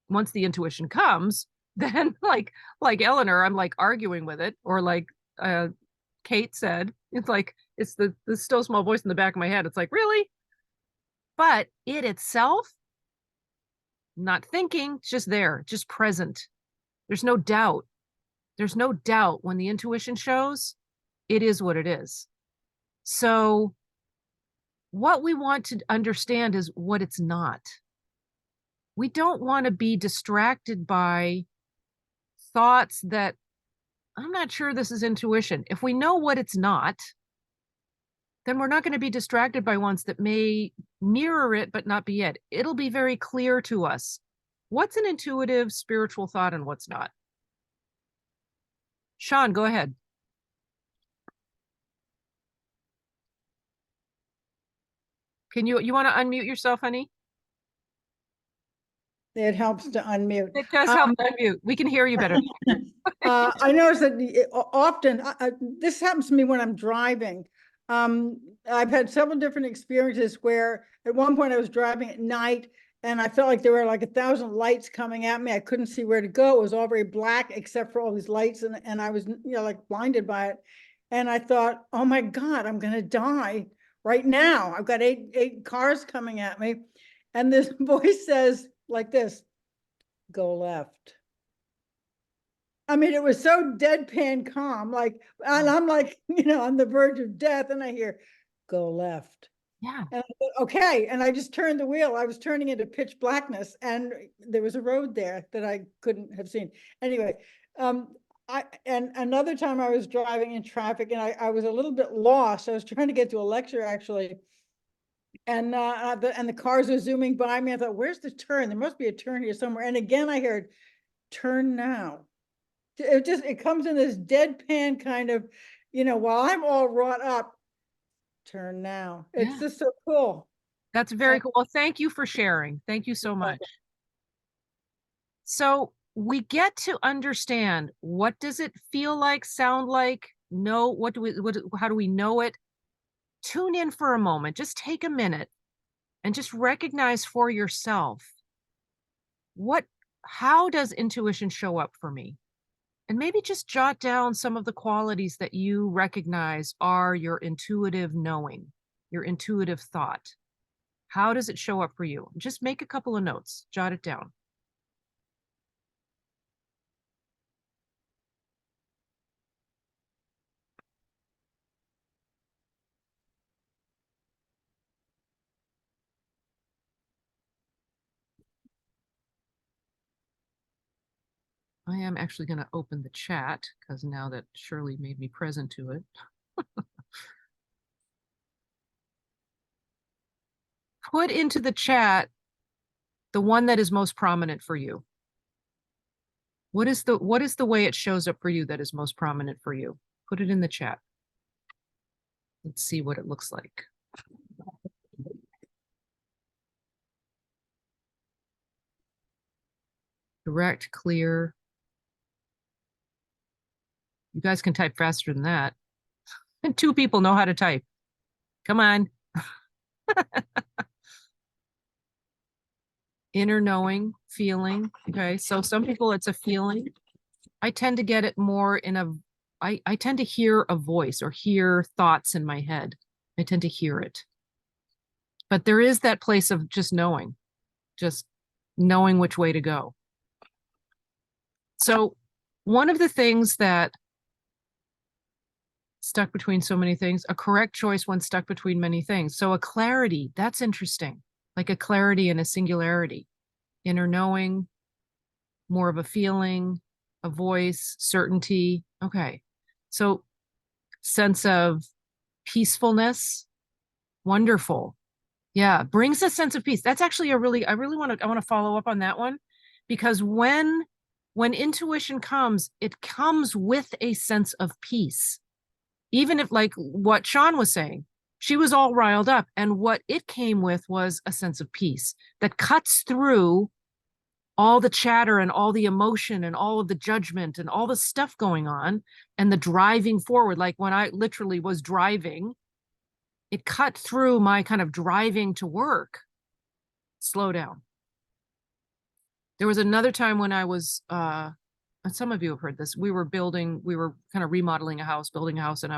once the intuition comes, then like Eleanor, I'm like arguing with it, or like Kate said, it's like, it's the still small voice in the back of my head. It's like, really? But it itself, not thinking, it's just there, just present. There's no doubt. There's no doubt when the intuition shows, it is what it is. So what we want to understand is what it's not. We don't want to be distracted by thoughts that, I'm not sure this is intuition. If we know what it's not, then we're not going to be distracted by ones that may mirror it, but not be it. It'll be very clear to us what's an intuitive spiritual thought and what's not. Sean, go ahead. You want to unmute yourself, honey? It helps to unmute. It does help to unmute. We can hear you better. I notice that often, this happens to me when I'm driving. I've had several different experiences where at one point I was driving at night and I felt like there were like 1,000 lights coming at me. I couldn't see where to go. It was all very black except for all these lights, and I was, like blinded by it. And I thought, oh my God, I'm going to die right now. I've got eight cars coming at me. And this voice says like this, go left. I mean, it was so deadpan calm, and I'm like, on the verge of death, and I hear, go left. Yeah. And I thought, okay. And I just turned the wheel. I was turning into pitch blackness, and there was a road there that I couldn't have seen. Anyway, and another time I was driving in traffic, and I was a little bit lost. I was trying to get to a lecture, actually. And the cars are zooming by me. I thought, where's the turn? There must be a turn here somewhere. And again, I heard, turn now. It comes in this deadpan kind of, while I'm all wrought up, turn now. It's just so cool. That's very cool. Well, thank you for sharing. Thank you so much. So we get to understand, what does it feel like, sound like, know, how do we know it? Tune in for a moment, just take a minute and just recognize for yourself, how does intuition show up for me? And maybe just jot down some of the qualities that you recognize are your intuitive knowing, your intuitive thought. How does it show up for you? Just make a couple of notes, jot it down. I am actually going to open the chat because now that Shirley made me present to it. Put into the chat the one that is most prominent for you. What is the way it shows up for you that is most prominent for you? Put it in the chat. Let's see what it looks like. Direct, clear. You guys can type faster than that. And 2 people know how to type. Come on. Inner knowing, feeling. Okay, so some people it's a feeling. I tend to get it more in I tend to hear a voice or hear thoughts in my head. I tend to hear it. But there is that place of just knowing which way to go. So one of the things that stuck between so many things, a correct choice when stuck between many things. So a clarity, that's interesting. Like a clarity and a singularity, inner knowing, more of a feeling, a voice, certainty. Okay. So sense of peacefulness, wonderful. Yeah, brings a sense of peace. That's actually I want to follow up on that one, because when intuition comes, it comes with a sense of peace. Even if, like what Sean was saying, she was all riled up, and what it came with was a sense of peace that cuts through all the chatter and all the emotion and all of the judgment and all the stuff going on and the driving forward. Like when I literally was driving, it cut through my kind of driving to work. Slow down. There was another time when I was, and some of you have heard this, we were kind of remodeling a house, building a house, and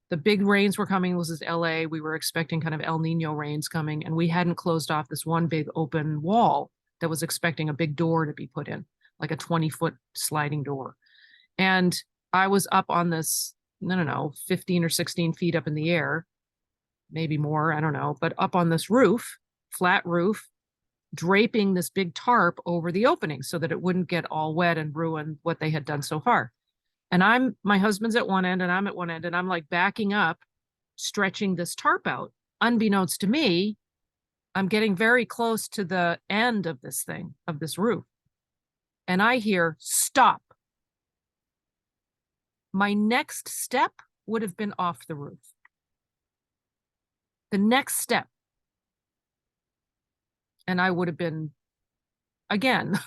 the big rains were coming. This is LA. We were expecting kind of El Nino rains coming, and we hadn't closed off this one big open wall that was expecting a big door to be put in, like a 20-foot sliding door. And I was up on this, I don't know, 15 or 16 feet up in the air, maybe more, I don't know, but up on this roof, flat roof, draping this big tarp over the opening so that it wouldn't get all wet and ruin what they had done so far. And my husband's at one end and I'm at one end, and I'm like backing up, stretching this tarp out. Unbeknownst to me, I'm getting very close to the end of this thing, of this roof. And I hear, stop. My next step would have been off the roof. The next step. And I would have been, again,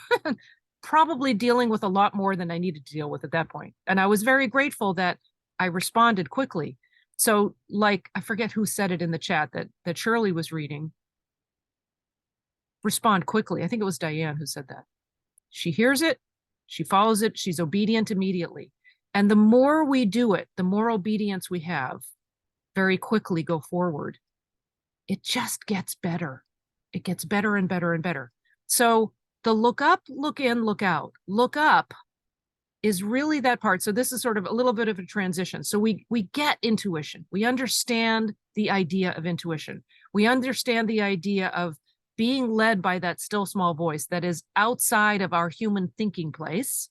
probably dealing with a lot more than I needed to deal with at that point. And I was very grateful that I responded quickly. So, like, I forget who said it in the chat that Shirley was reading. Respond quickly. I think it was Diane who said that. She hears it, she follows it, she's obedient immediately. And the more we do it, the more obedience we have, very quickly go forward. It just gets better. It gets better and better and better. So the look up, look in, look out. Look up is really that part. So this is sort of a little bit of a transition. So we get intuition. We understand the idea of intuition. We understand the idea of being led by that still small voice that is outside of our human thinking place.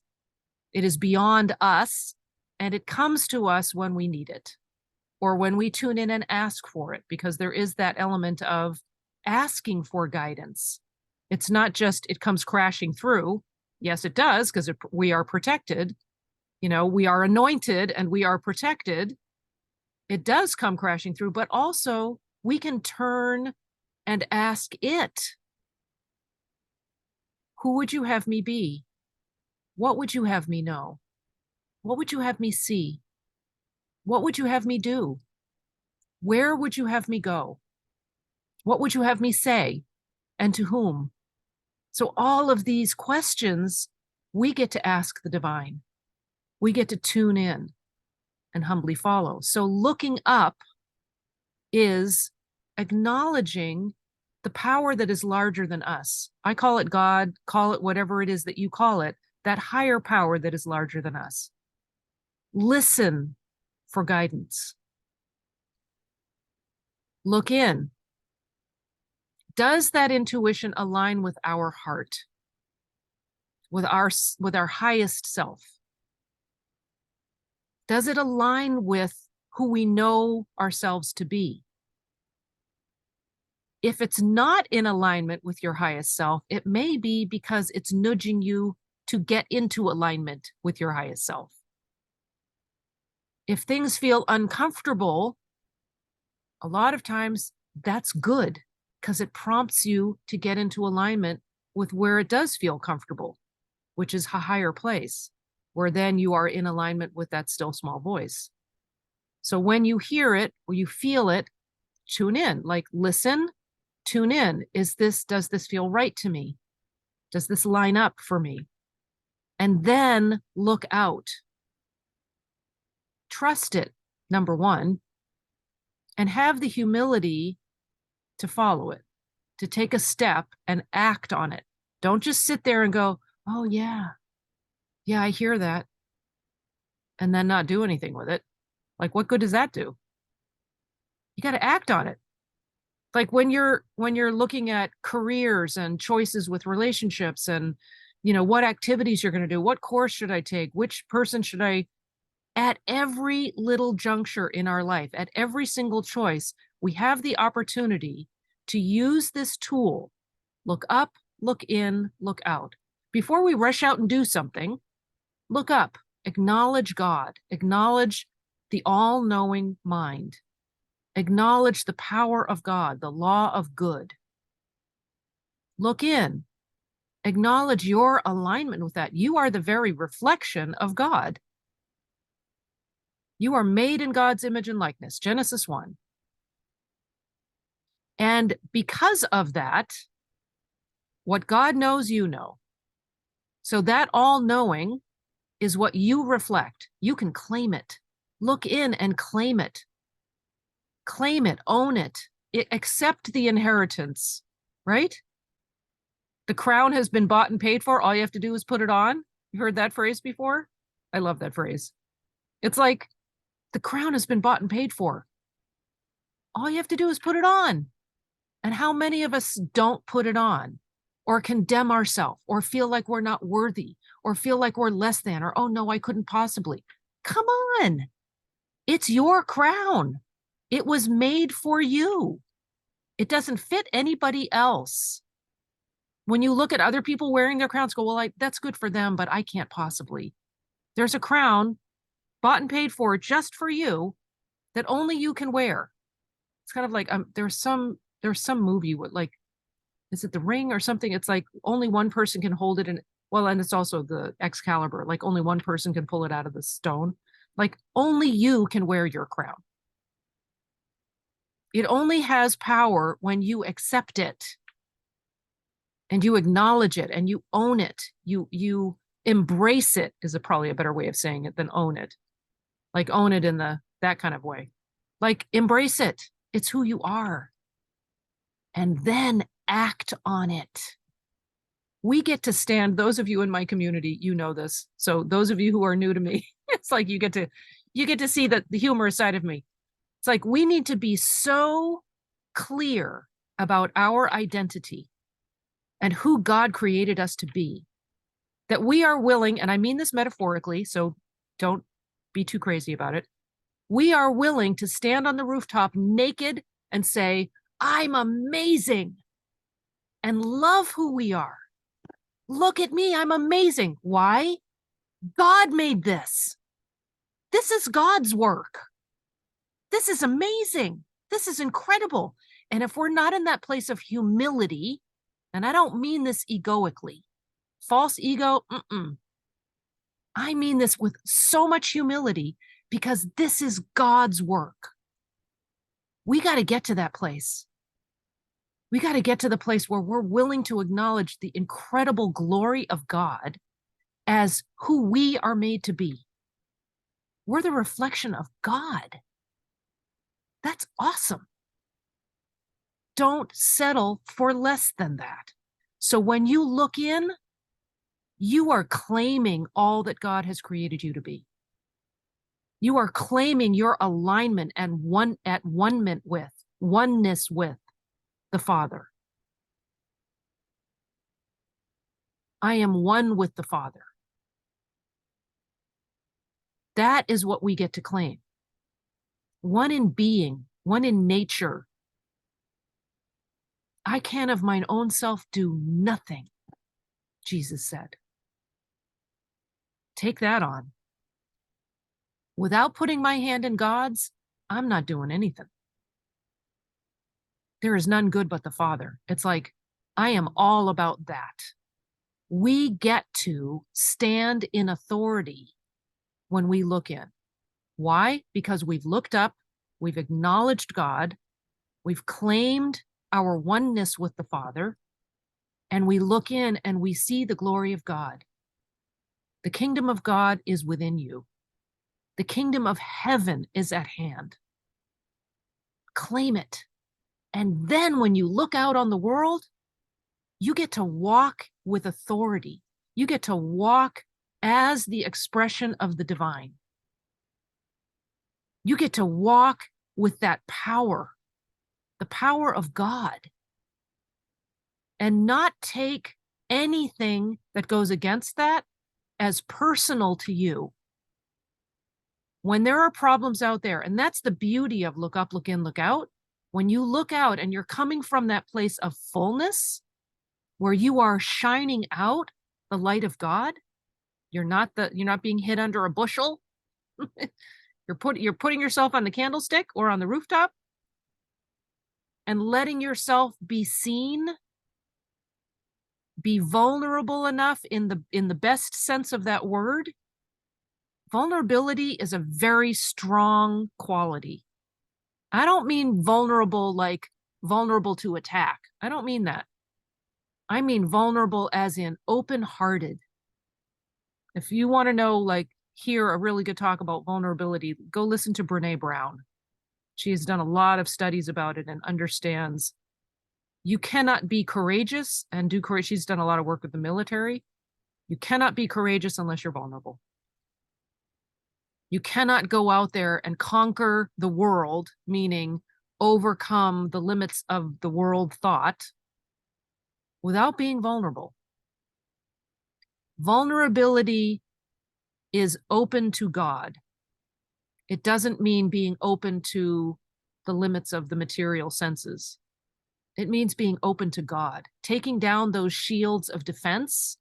It is beyond us, and it comes to us when we need it, or when we tune in and ask for it, because there is that element of asking for guidance. It's not just it comes crashing through. Yes, it does, because we are protected. You know, we are anointed and we are protected. It does come crashing through, but also we can turn and ask it, who would you have me be? What would you have me know? What would you have me see? What would you have me do? Where would you have me go? What would you have me say? And to whom? So all of these questions, we get to ask the divine. We get to tune in and humbly follow. So looking up is acknowledging the power that is larger than us. I call it God, call it whatever it is that you call it, that higher power that is larger than us. Listen for guidance. Look in. Does that intuition align with our heart, with our highest self? Does it align with who we know ourselves to be? If it's not in alignment with your highest self, it may be because it's nudging you to get into alignment with your highest self. If things feel uncomfortable, a lot of times that's good, because it prompts you to get into alignment with where it does feel comfortable, which is a higher place, where then you are in alignment with that still small voice. So when you hear it or you feel it, tune in, like listen, tune in. Does this feel right to me? Does this line up for me? And then look out. Trust it, number one, and have the humility to follow it, to take a step and act on it. Don't just sit there and go, oh yeah, Yeah, I hear that. And then not do anything with it. Like, what good does that do? You got to act on it. Like when you're looking at careers and choices with relationships and, what activities you're going to do, what course should I take, which person should I, at every little juncture in our life, at every single choice, we have the opportunity to use this tool, look up, look in, look out. Before we rush out and do something, look up, acknowledge God, acknowledge the all-knowing mind, acknowledge the power of God, the law of good. Look in, acknowledge your alignment with that. You are the very reflection of God. You are made in God's image and likeness, Genesis 1. And because of that, what God knows, you know. So that all-knowing is what you reflect. You can claim it. Look in and claim it. Claim it, own it. Accept the inheritance, right? The crown has been bought and paid for. All you have to do is put it on. You heard that phrase before? I love that phrase. It's like the crown has been bought and paid for. All you have to do is put it on. And how many of us don't put it on or condemn ourselves or feel like we're not worthy or feel like we're less than or, oh no, I couldn't possibly. Come on. It's your crown. It was made for you. It doesn't fit anybody else. When you look at other people wearing their crowns, go, well, that's good for them, but I can't possibly. There's a crown bought and paid for just for you that only you can wear. It's kind of like there's some movie with like, is it The Ring or something? It's like only one person can hold it, and it's also the Excalibur. Like only one person can pull it out of the stone. Like only you can wear your crown. It only has power when you accept it. And you acknowledge it and you own it. You embrace it is probably a better way of saying it than own it. Like own it in that kind of way. Like embrace it. It's who you are. And then act on it. We get to stand, those of you in my community, you know this. So those of you who are new to me, it's like you get to see the humorous side of me. It's like we need to be so clear about our identity and who God created us to be, that we are willing, and I mean this metaphorically, so don't be too crazy about it. We are willing to stand on the rooftop naked and say, I'm amazing, and love who we are. Look at me, I'm amazing. Why? God made this. This is God's work. This is amazing. This is incredible. And if we're not in that place of humility, and I don't mean this egoically, false ego, I mean this with so much humility because this is God's work. We got to get to that place. We got to get to the place where we're willing to acknowledge the incredible glory of God as who we are made to be. We're the reflection of God. That's awesome. Don't settle for less than that. So when you look in, you are claiming all that God has created you to be. You are claiming your alignment and oneness with the Father. I am one with the Father. That is what we get to claim. One in being, one in nature. I can of mine own self do nothing, Jesus said. Take that on. Without putting my hand in God's, I'm not doing anything. There is none good but the Father. It's like, I am all about that. We get to stand in authority when we look in. Why? Because we've looked up, we've acknowledged God, we've claimed our oneness with the Father, and we look in and we see the glory of God. The kingdom of God is within you. The kingdom of heaven is at hand. Claim it. And then when you look out on the world, you get to walk with authority. You get to walk as the expression of the divine. You get to walk with that power, the power of God, and not take anything that goes against that as personal to you. When there are problems out there, and that's the beauty of look up, look in, look out. When you look out and you're coming from that place of fullness, where you are shining out the light of God, you're not being hid under a bushel. You're putting yourself on the candlestick or on the rooftop and letting yourself be seen, be vulnerable enough in the best sense of that word. Vulnerability is a very strong quality. I don't mean vulnerable like vulnerable to attack. I don't mean that. I mean vulnerable as in open-hearted. If you want to know, like, hear a really good talk about vulnerability, go listen to Brene Brown. She has done a lot of studies about it and understands you cannot be courageous and do courage. She's done a lot of work with the military. You cannot be courageous unless you're vulnerable. You cannot go out there and conquer the world, meaning overcome the limits of the world thought, without being vulnerable. Vulnerability is open to God. It doesn't mean being open to the limits of the material senses. It means being open to God, taking down those shields of defense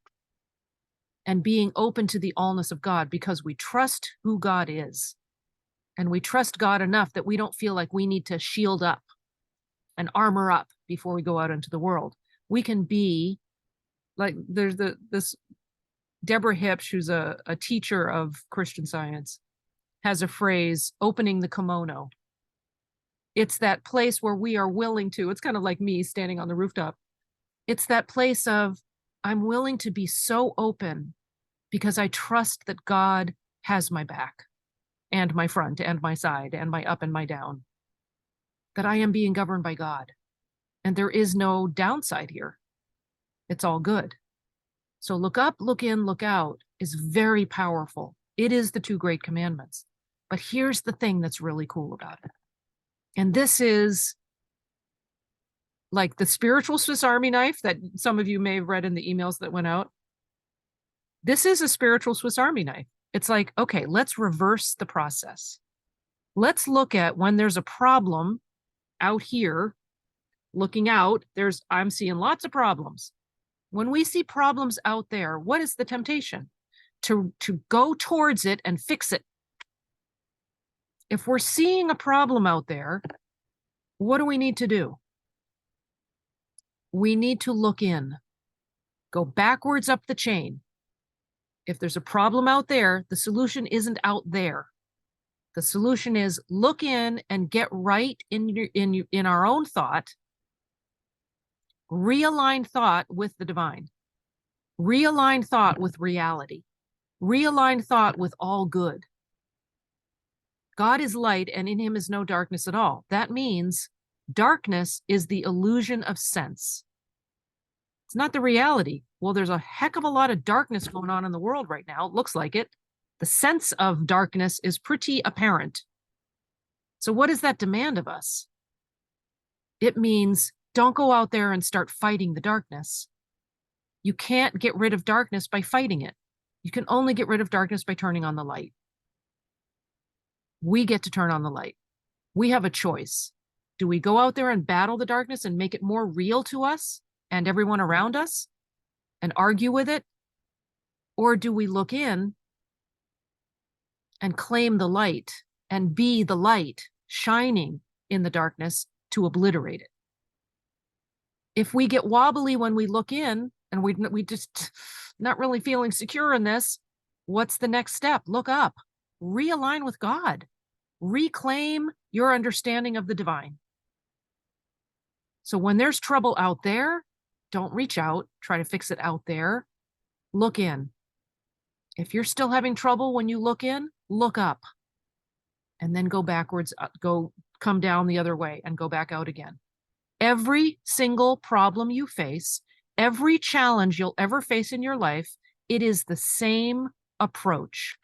and being open to the allness of God, because we trust who God is. And we trust God enough that we don't feel like we need to shield up and armor up before we go out into the world. We can be like, there's this Deborah Hipsch, who's a teacher of Christian Science, has a phrase, opening the kimono. It's that place where we are willing to, it's kind of like me standing on the rooftop. It's that place of, I'm willing to be so open because I trust that God has my back and my front and my side and my up and my down, that I am being governed by God. And there is no downside here. It's all good. So look up, look in, look out is very powerful. It is the two great commandments. But here's the thing that's really cool about it. And this is like the spiritual Swiss Army knife that some of you may have read in the emails that went out. This is a spiritual Swiss Army knife. It's like, okay, let's reverse the process. Let's look at when there's a problem out here, looking out, I'm seeing lots of problems. When we see problems out there, what is the temptation? To go towards it and fix it. If we're seeing a problem out there, what do we need to do? We need to look in, go backwards up the chain. If there's a problem out there, the solution isn't out there. The solution is look in and get right in our own thought, realign thought with the divine, realign thought with reality, realign thought with all good. God is light and in him is no darkness at all. That means darkness is the illusion of sense. It's not the reality. Well, there's a heck of a lot of darkness going on in the world right now. It looks like it. The sense of darkness is pretty apparent. So what does that demand of us? It means don't go out there and start fighting the darkness. You can't get rid of darkness by fighting it. You can only get rid of darkness by turning on the light. We get to turn on the light. We have a choice. Do we go out there and battle the darkness and make it more real to us and everyone around us and argue with it? Or do we look in and claim the light and be the light shining in the darkness to obliterate it? If we get wobbly when we look in and we just not really feeling secure in this, what's the next step? Look up, realign with God, reclaim your understanding of the divine. So when there's trouble out there, don't reach out, try to fix it out there. Look in. If you're still having trouble when you look in, look up. And then go backwards, come down the other way and go back out again. Every single problem you face, every challenge you'll ever face in your life, it is the same approach,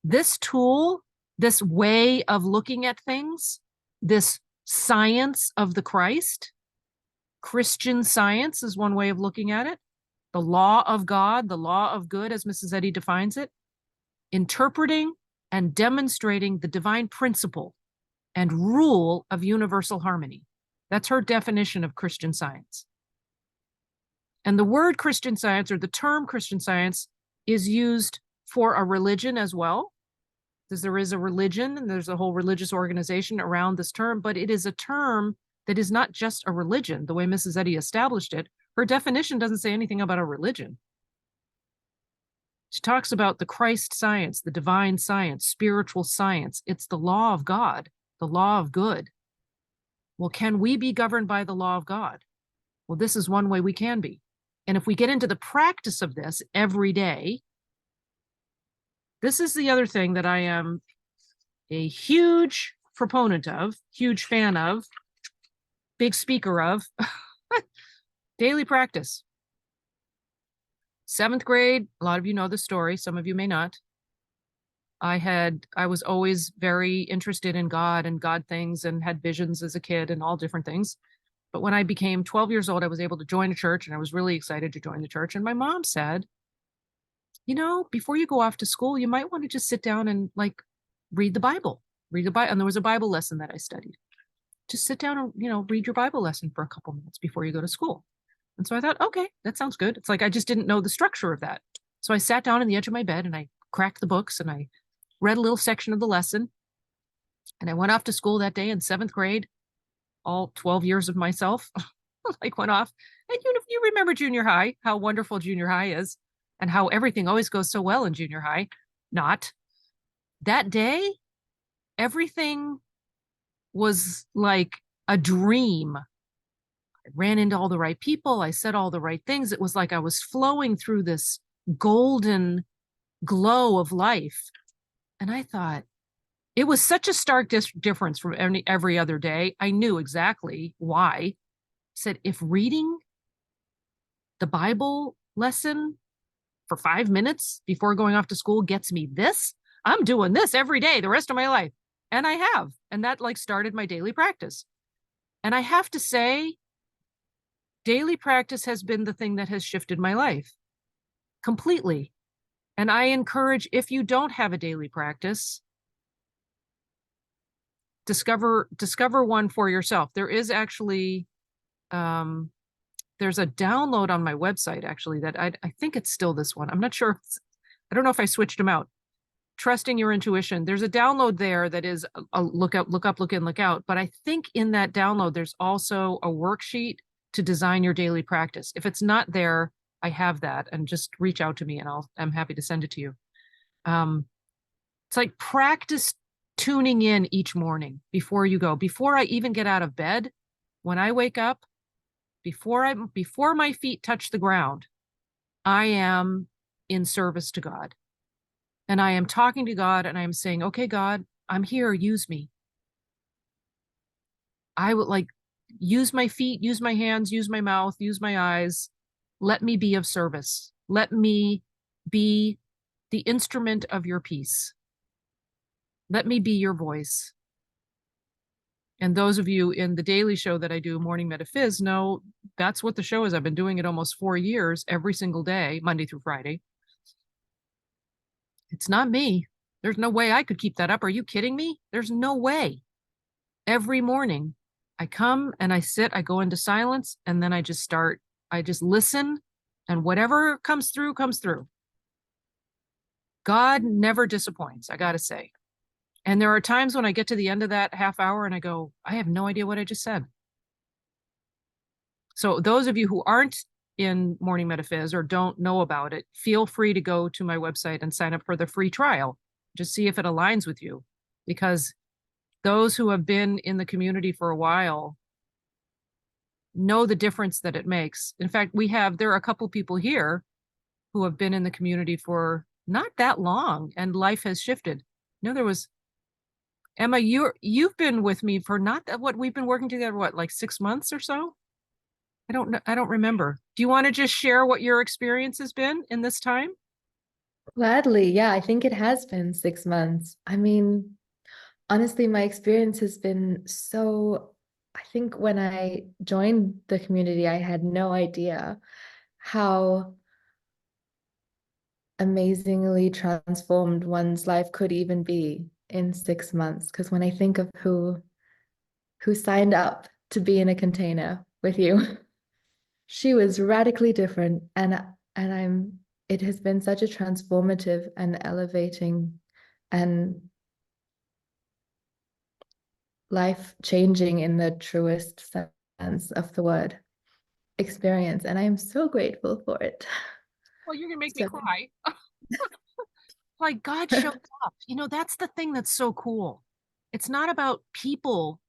this tool, this way of looking at things, this science of the Christ, Christian science is one way of looking at it. The law of God, the law of good, as Mrs. Eddy defines it, interpreting and demonstrating the divine principle and rule of universal harmony. That's her definition of Christian science. And the word Christian science, or the term Christian science, is used for a religion as well, because there is a religion and there's a whole religious organization around this term, but it is a term that is not just a religion, the way Mrs. Eddy established it. Her definition doesn't say anything about a religion. She talks about the Christ science, the divine science, spiritual science. It's the law of God, the law of good. Well, can we be governed by the law of God? Well, this is one way we can be. And if we get into the practice of this every day, this is the other thing that I am a huge proponent of, huge fan of, big speaker of, daily practice. 7th grade, a lot of you know the story, some of you may not. I was always very interested in God and God things and had visions as a kid and all different things. But when I became 12 years old, I was able to join a church, and I was really excited to join the church. And my mom said, you know, before you go off to school, you might want to just sit down and like read the Bible. And there was a Bible lesson that I studied. Just sit down and, you know, read your Bible lesson for a couple minutes before you go to school. And so I thought, okay, that sounds good. It's like I just didn't know the structure of that. So I sat down on the edge of my bed and I cracked the books and I read a little section of the lesson. And I went off to school that day in 7th grade. All 12 years of myself like went off. And you remember junior high, how wonderful junior high is and how everything always goes so well in junior high. Not. That day, everything was like a dream. I ran into all the right people. I said all the right things. It was like I was flowing through this golden glow of life. And I thought, it was such a stark difference from every other day. I knew exactly why. I said, if reading the Bible lesson for 5 minutes before going off to school gets me this, I'm doing this every day the rest of my life. And I have. And that like started my daily practice. And I have to say, daily practice has been the thing that has shifted my life completely. And I encourage, if you don't have a daily practice, discover one for yourself. There is actually, there's a download on my website actually that I think it's still this one. I'm not sure. I don't know if I switched them out. Trusting your intuition. There's a download there that is a LookUP, LookIn, LookOut. But I think in that download, there's also a worksheet to design your daily practice. If it's not there, I have that, and just reach out to me and I'm happy to send it to you. It's like practice tuning in each morning before you go, before I even get out of bed, when I wake up, before my feet touch the ground, I am in service to God. And I am talking to God and I'm saying, okay, God, I'm here, use me. I would like use my feet, use my hands, use my mouth, use my eyes. Let me be of service. Let me be the instrument of your peace. Let me be your voice. And those of you in the daily show that I do, Morning Metaphys, know that's what the show is. I've been doing it almost 4 years, every single day, Monday through Friday. It's not me. There's no way I could keep that up. Are you kidding me? There's no way. Every morning I come and I sit, I go into silence, and then I just listen, and whatever comes through, comes through. God never disappoints, I gotta say. And there are times when I get to the end of that half hour and I go, I have no idea what I just said. So those of you who aren't in Morning Metaphys or don't know about it, feel free to go to my website and sign up for the free trial. Just see if it aligns with you, because those who have been in the community for a while know the difference that it makes. In fact, there are a couple people here who have been in the community for not that long, and life has shifted. There was Emma, you've been with me for not that, what we've been working together, what, like 6 months or so? I don't know. I don't remember. Do you want to just share what your experience has been in this time? Gladly. Yeah, I think it has been 6 months. I mean, honestly, my experience has been so, I think when I joined the community, I had no idea how amazingly transformed one's life could even be in 6 months. Because when I think of who signed up to be in a container with you, she was radically different. And it has been such a transformative and elevating and life changing in the truest sense of the word experience. And I am so grateful for it. Well, you're gonna make me So cry. Like God shows up. You know, that's the thing that's so cool. It's not about people.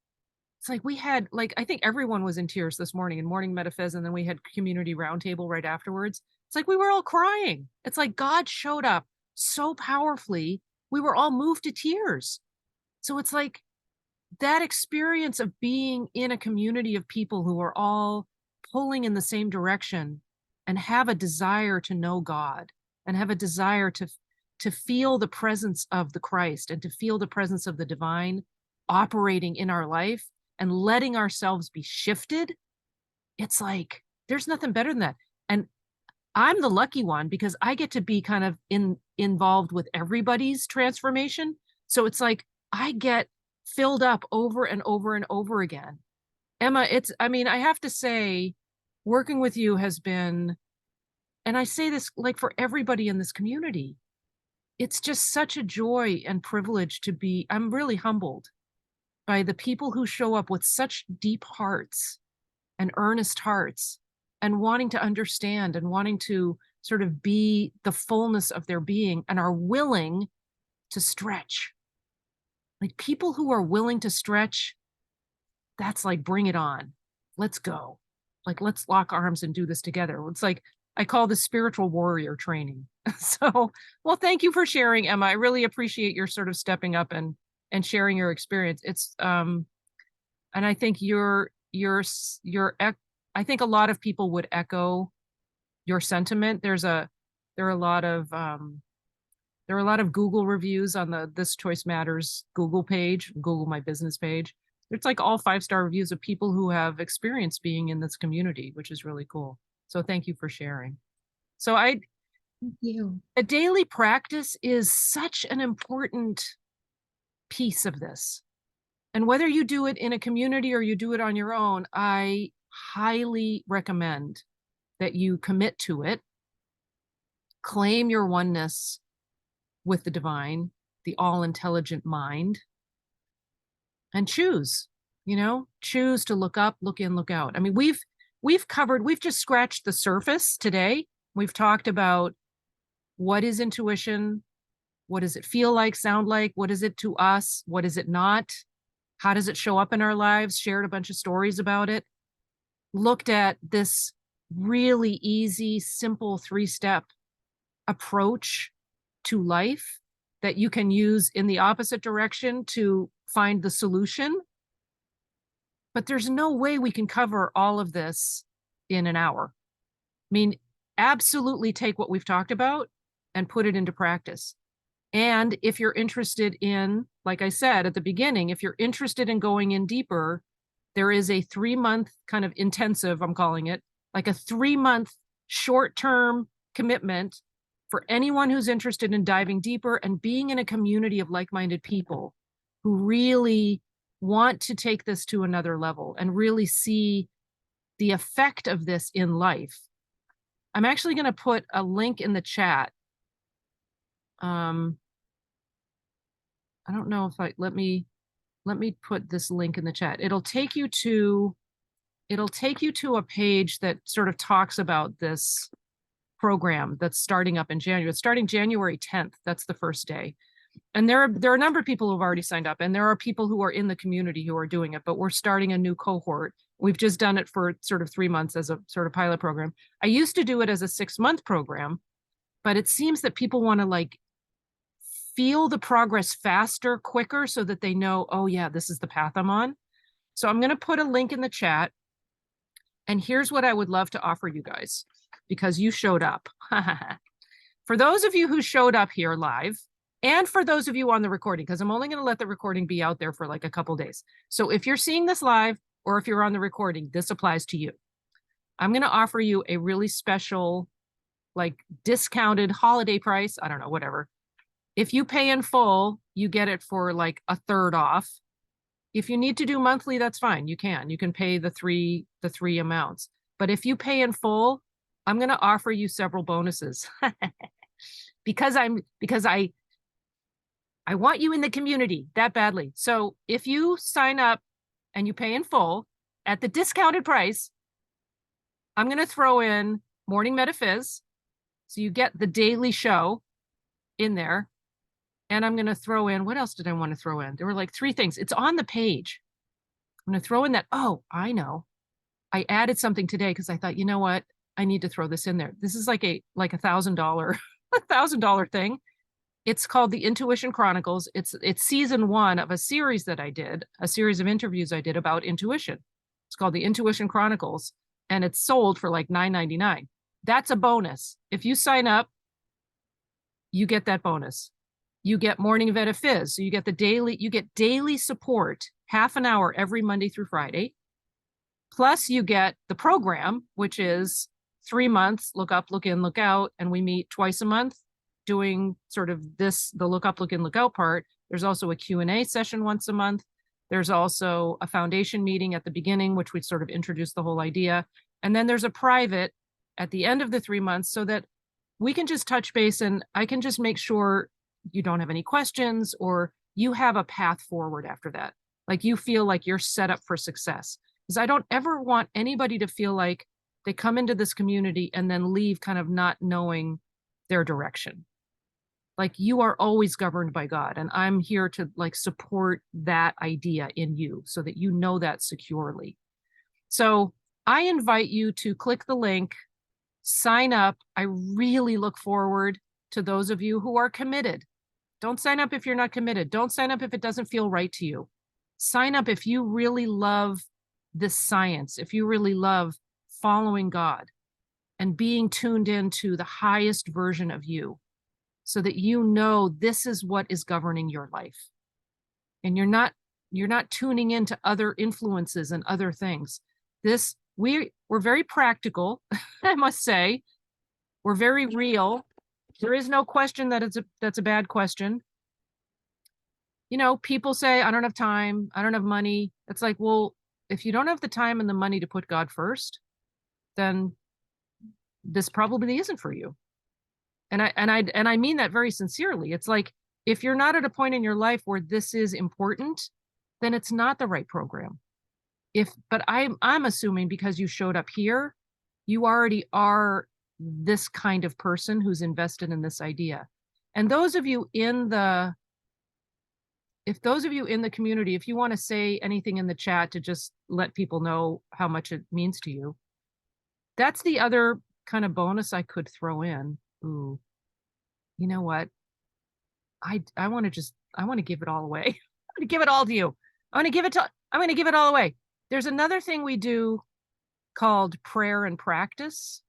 It's like we had, like, I think everyone was in tears this morning in Morning Metaphys, and then we had community roundtable right afterwards. It's like we were all crying. It's like God showed up so powerfully. We were all moved to tears. So it's like that experience of being in a community of people who are all pulling in the same direction and have a desire to know God and have a desire to feel the presence of the Christ and to feel the presence of the divine operating in our life and letting ourselves be shifted. It's like there's nothing better than that. And I'm the lucky one because I get to be kind of involved with everybody's transformation. So it's like I get filled up over and over and over again. Emma, I mean, I have to say, working with you has been, and I say this like for everybody in this community, it's just such a joy and privilege to be, I'm really humbled by the people who show up with such deep hearts and earnest hearts and wanting to understand and wanting to sort of be the fullness of their being and are willing to stretch. Like people who are willing to stretch, that's like, bring it on. Let's go. Like, let's lock arms and do this together. It's like, I call this spiritual warrior training. So, well, thank you for sharing, Emma. I really appreciate your sort of stepping up and sharing your experience. It's, and I think I think a lot of people would echo your sentiment. There are a lot of, there are a lot of Google reviews on the This Choice Matters Google page, Google My Business page. It's like all 5-star reviews of people who have experienced being in this community, which is really cool. So thank you for sharing. So thank you. a daily practice is such an important piece of this. And whether you do it in a community or you do it on your own, I highly recommend that you commit to it, claim your oneness with the divine, the all-intelligent mind, and choose to look up, look in, look out. I mean, we've just scratched the surface today. We've talked about what is intuition, what does it feel like, sound like, what is it to us, what is it not, how does it show up in our lives, shared a bunch of stories about it, looked at this really easy, simple 3-step approach to life that you can use in the opposite direction to find the solution. But there's no way we can cover all of this in an hour. I mean, absolutely take what we've talked about and put it into practice. And if you're interested in, like I said at the beginning, if you're interested in going in deeper, there is a 3-month kind of intensive, I'm calling it, like a 3-month short-term commitment for anyone who's interested in diving deeper and being in a community of like-minded people who really want to take this to another level and really see the effect of this in life. I'm actually going to put a link in the chat. I don't know if let me put this link in the chat. It'll take you to a page that sort of talks about this program that's starting up in January. It's starting January 10th. That's the first day. And there are a number of people who've already signed up, and there are people who are in the community who are doing it, but we're starting a new cohort. We've just done it for sort of 3 months as a sort of pilot program. I used to do it as a 6-month program, but it seems that people want to like feel the progress faster, quicker, so that they know, oh yeah, this is the path I'm on. So I'm going to put a link in the chat. And here's what I would love to offer you guys, because you showed up. For those of you who showed up here live, and for those of you on the recording, because I'm only going to let the recording be out there for like a couple days. So if you're seeing this live or if you're on the recording, this applies to you. I'm going to offer you a really special, like discounted holiday price. I don't know, whatever. If you pay in full, you get it for like a third off. If you need to do monthly, that's fine. You can pay the three amounts. But if you pay in full, I'm going to offer you several bonuses because I want you in the community that badly. So if you sign up and you pay in full at the discounted price, I'm going to throw in Morning Metaphys. So you get the daily show in there. And I'm going to throw in, what else did I want to throw in? There were like 3 things. It's on the page. I'm going to throw in that. Oh, I know. I added something today because I thought, you know what? I need to throw this in there. This is like a $1,000 thing. It's called the Intuition Chronicles. It's season 1 of a series that I did, a series of interviews I did about intuition. It's called the Intuition Chronicles, and it's sold for like $9.99. That's a bonus. If you sign up, you get that bonus. You get Morning Metaphys. So you get daily support, half an hour every Monday through Friday. Plus you get the program, which is 3 months, Look Up, Look In, Look Out. And we meet twice a month doing sort of this, the Look Up, Look In, Look Out part. There's also a Q&A session once a month. There's also a foundation meeting at the beginning, which we sort of introduce the whole idea. And then there's a private at the end of the 3 months so that we can just touch base and I can just make sure you don't have any questions or you have a path forward after that. Like you feel like you're set up for success. Because I don't ever want anybody to feel like they come into this community and then leave kind of not knowing their direction. Like you are always governed by God. And I'm here to like support that idea in you so that you know that securely. So I invite you to click the link, sign up. I really look forward to those of you who are committed. Don't sign up if you're not committed. Don't sign up if it doesn't feel right to you. Sign up if you really love this science, if you really love following God and being tuned into the highest version of you so that you know this is what is governing your life. And you're not tuning into other influences and other things. We're very practical, I must say. We're very real. There is no question that that's a bad question. You know, people say, I don't have time, I don't have money. It's like, well, if you don't have the time and the money to put God first, then this probably isn't for you. And I mean that very sincerely. It's like, if you're not at a point in your life where this is important, then it's not the right program. But I'm assuming because you showed up here, you already are this kind of person who's invested in this idea. And those of you in the community, if you want to say anything in the chat to just let people know how much it means to you, that's the other kind of bonus I could throw in. Ooh, you know what? I want to give it all away. I'm going to give it all to you. I'm going to give it all away. There's another thing we do called prayer and practice,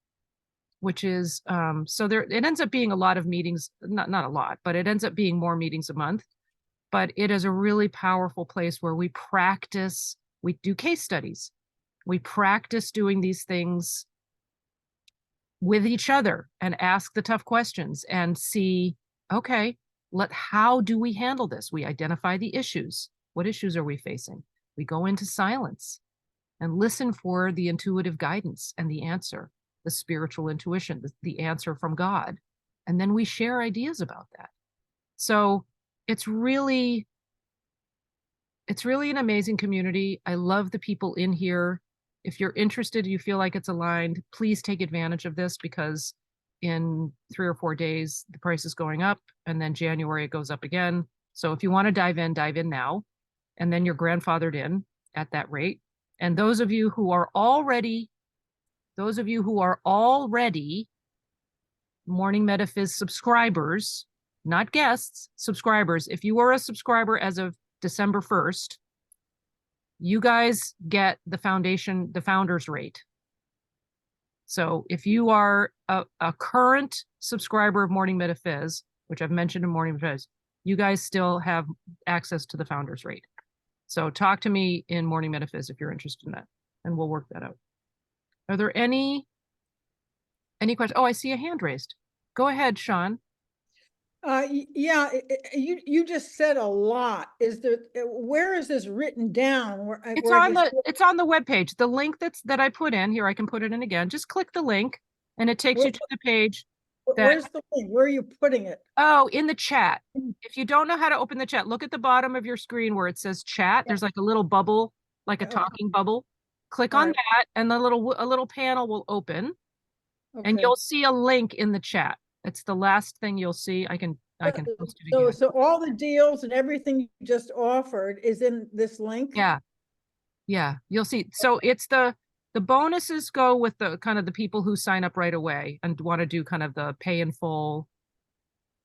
which is, it ends up being a lot of meetings, not a lot, but it ends up being more meetings a month. But it is a really powerful place where we practice, we do case studies. We practice doing these things with each other and ask the tough questions and see, okay, how do we handle this? We identify the issues. What issues are we facing? We go into silence and listen for the intuitive guidance and the answer, the spiritual intuition, the answer from God. And then we share ideas about that. So it's really an amazing community. I love the people in here. If you're interested, you feel like it's aligned, please take advantage of this because in 3 or 4 days, the price is going up and then January it goes up again. So if you want to dive in now, and then you're grandfathered in at that rate. And those of you who are already Morning Metaphys subscribers, not guests, subscribers. If you were a subscriber as of December 1st, you guys get the founder's rate. So if you are a current subscriber of Morning Metaphys, which I've mentioned in Morning Metaphys, you guys still have access to the founders rate. So talk to me in Morning Metaphys if you're interested in that, and we'll work that out. Are there any questions? Oh, I see a hand raised. Go ahead, Sean. Yeah, you just said a lot. Is there, where is this written down? It's on the webpage. The link that I put in here, I can put it in again. Just click the link and it takes you to the page. Where's the link? Where are you putting it? Oh, in the chat. If you don't know how to open the chat, look at the bottom of your screen where it says chat. There's like a little bubble, like a talking bubble. Click on that and a little panel will open and you'll see a link in the chat. It's the last thing you'll see. I can post it again. So all the deals and everything you just offered is in this link? Yeah. Yeah, you'll see. So it's the bonuses go with the kind of the people who sign up right away and want to do kind of the pay in full.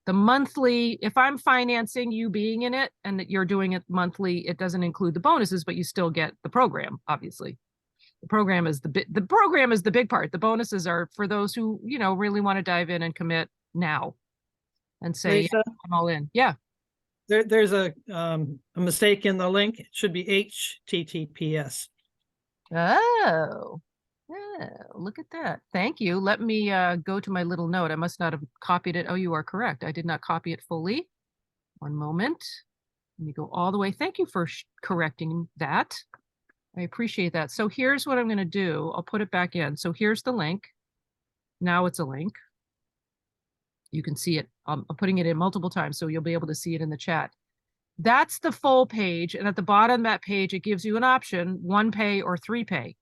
The monthly, if I'm financing you being in it and that you're doing it monthly, it doesn't include the bonuses, but you still get the program, obviously. The program is the big part. The bonuses are for those who, really want to dive in and commit now and say, Lisa, yeah, I'm all in. Yeah. there's a mistake in the link. It should be HTTPS. Oh, look at that. Thank you. Let me go to my little note. I must not have copied it. Oh, you are correct. I did not copy it fully. One moment. Let me go all the way. Thank you for correcting that. I appreciate that. So here's what I'm going to do. I'll put it back in. So here's the link. Now it's a link. You can see it. I'm putting it in multiple times, so you'll be able to see it in the chat. That's the full page. And at the bottom of that page, it gives you an option, 1 pay or 3 pay.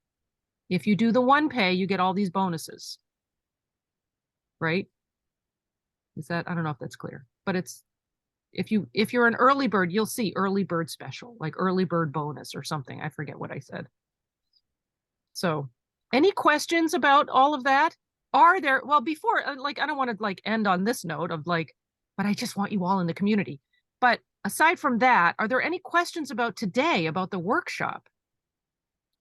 If you do the 1 pay, you get all these bonuses. Right? I don't know if that's clear, but it's, if you're an early bird, you'll see early bird special, like early bird bonus or something. I forget what I said. So any questions about all of that? Are there, well, before, I don't want to end on this note of but I just want you all in the community. But aside from that, are there any questions about today, about the workshop?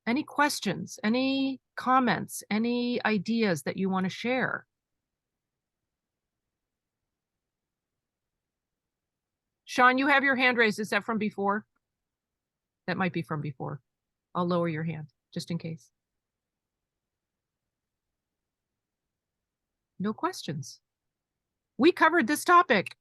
Any questions, any comments, any ideas that you want to share? Sean, you have your hand raised. Is that from before? That might be from before. I'll lower your hand just in case. No questions. We covered this topic.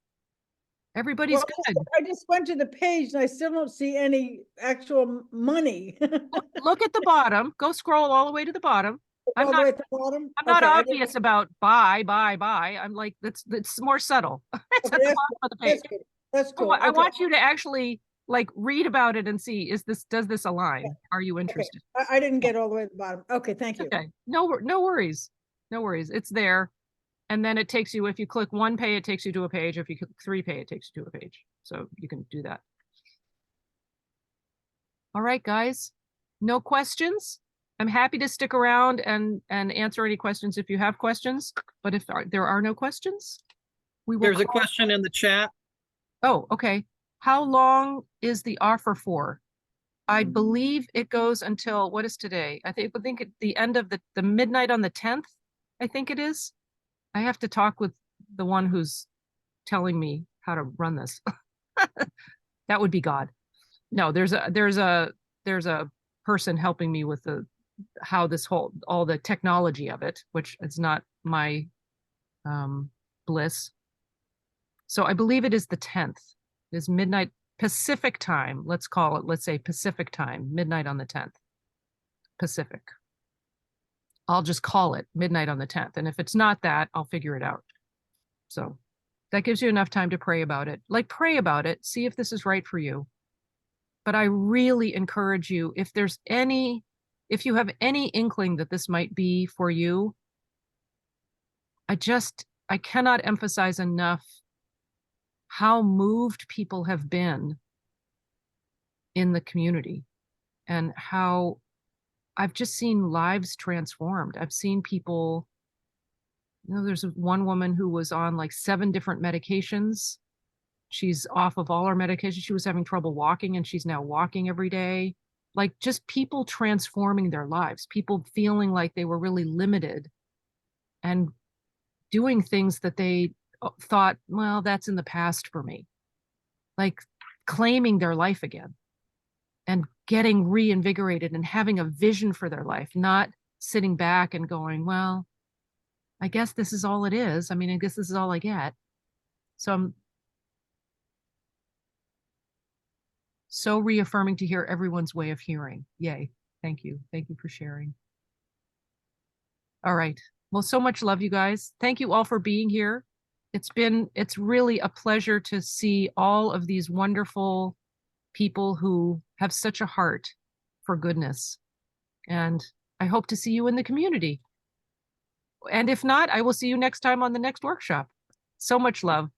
Everybody's good. I just went to the page and I still don't see any actual money. Look at the bottom. Go scroll all the way to the bottom. I'm not at the bottom? I'm not obvious about buy. I'm like, it's more subtle. It's at the bottom of the page. That's cool. I want you to actually read about it and see, does this align? Are you interested? I didn't get all the way to the bottom. Okay, thank you. Okay, no worries. No worries. It's there. And then it takes you, if you click 1 pay, it takes you to a page. If you click 3 pay, it takes you to a page. So you can do that. All right, guys, no questions. I'm happy to stick around and answer any questions if you have questions. But if there are no questions, we will. There's a question in the chat. Oh, okay. How long is the offer for? I believe it goes until, what is today? I think at the end of the midnight on the 10th, I think it is. I have to talk with the one who's telling me how to run this. That would be God. No, there's a person helping me with how this all the technology of it, which is not my bliss. So I believe it is the 10th. It is midnight Pacific time. Let's call it, let's say Pacific time, midnight on the 10th. Pacific. I'll just call it midnight on the 10th. And if it's not that, I'll figure it out. So that gives you enough time to pray about it. Pray about it, see if this is right for you. But I really encourage you, if you have any inkling that this might be for you, I cannot emphasize enough how moved people have been in the community and how I've just seen lives transformed. I've seen people, there's one woman who was on 7 different medications. She's off of all her medications. She was having trouble walking and she's now walking every day. Just people transforming their lives, people feeling like they were really limited and doing things that they thought, well, that's in the past for me. Like claiming their life again and getting reinvigorated and having a vision for their life, not sitting back and going, well, I guess this is all it is. I mean, I guess this is all I get. So I'm so reaffirming to hear everyone's way of hearing. Yay. Thank you. Thank you for sharing. All right. Well, so much love, you guys. Thank you all for being here. It's really a pleasure to see all of these wonderful people who have such a heart for goodness. And I hope to see you in the community. And if not, I will see you next time on the next workshop. So much love.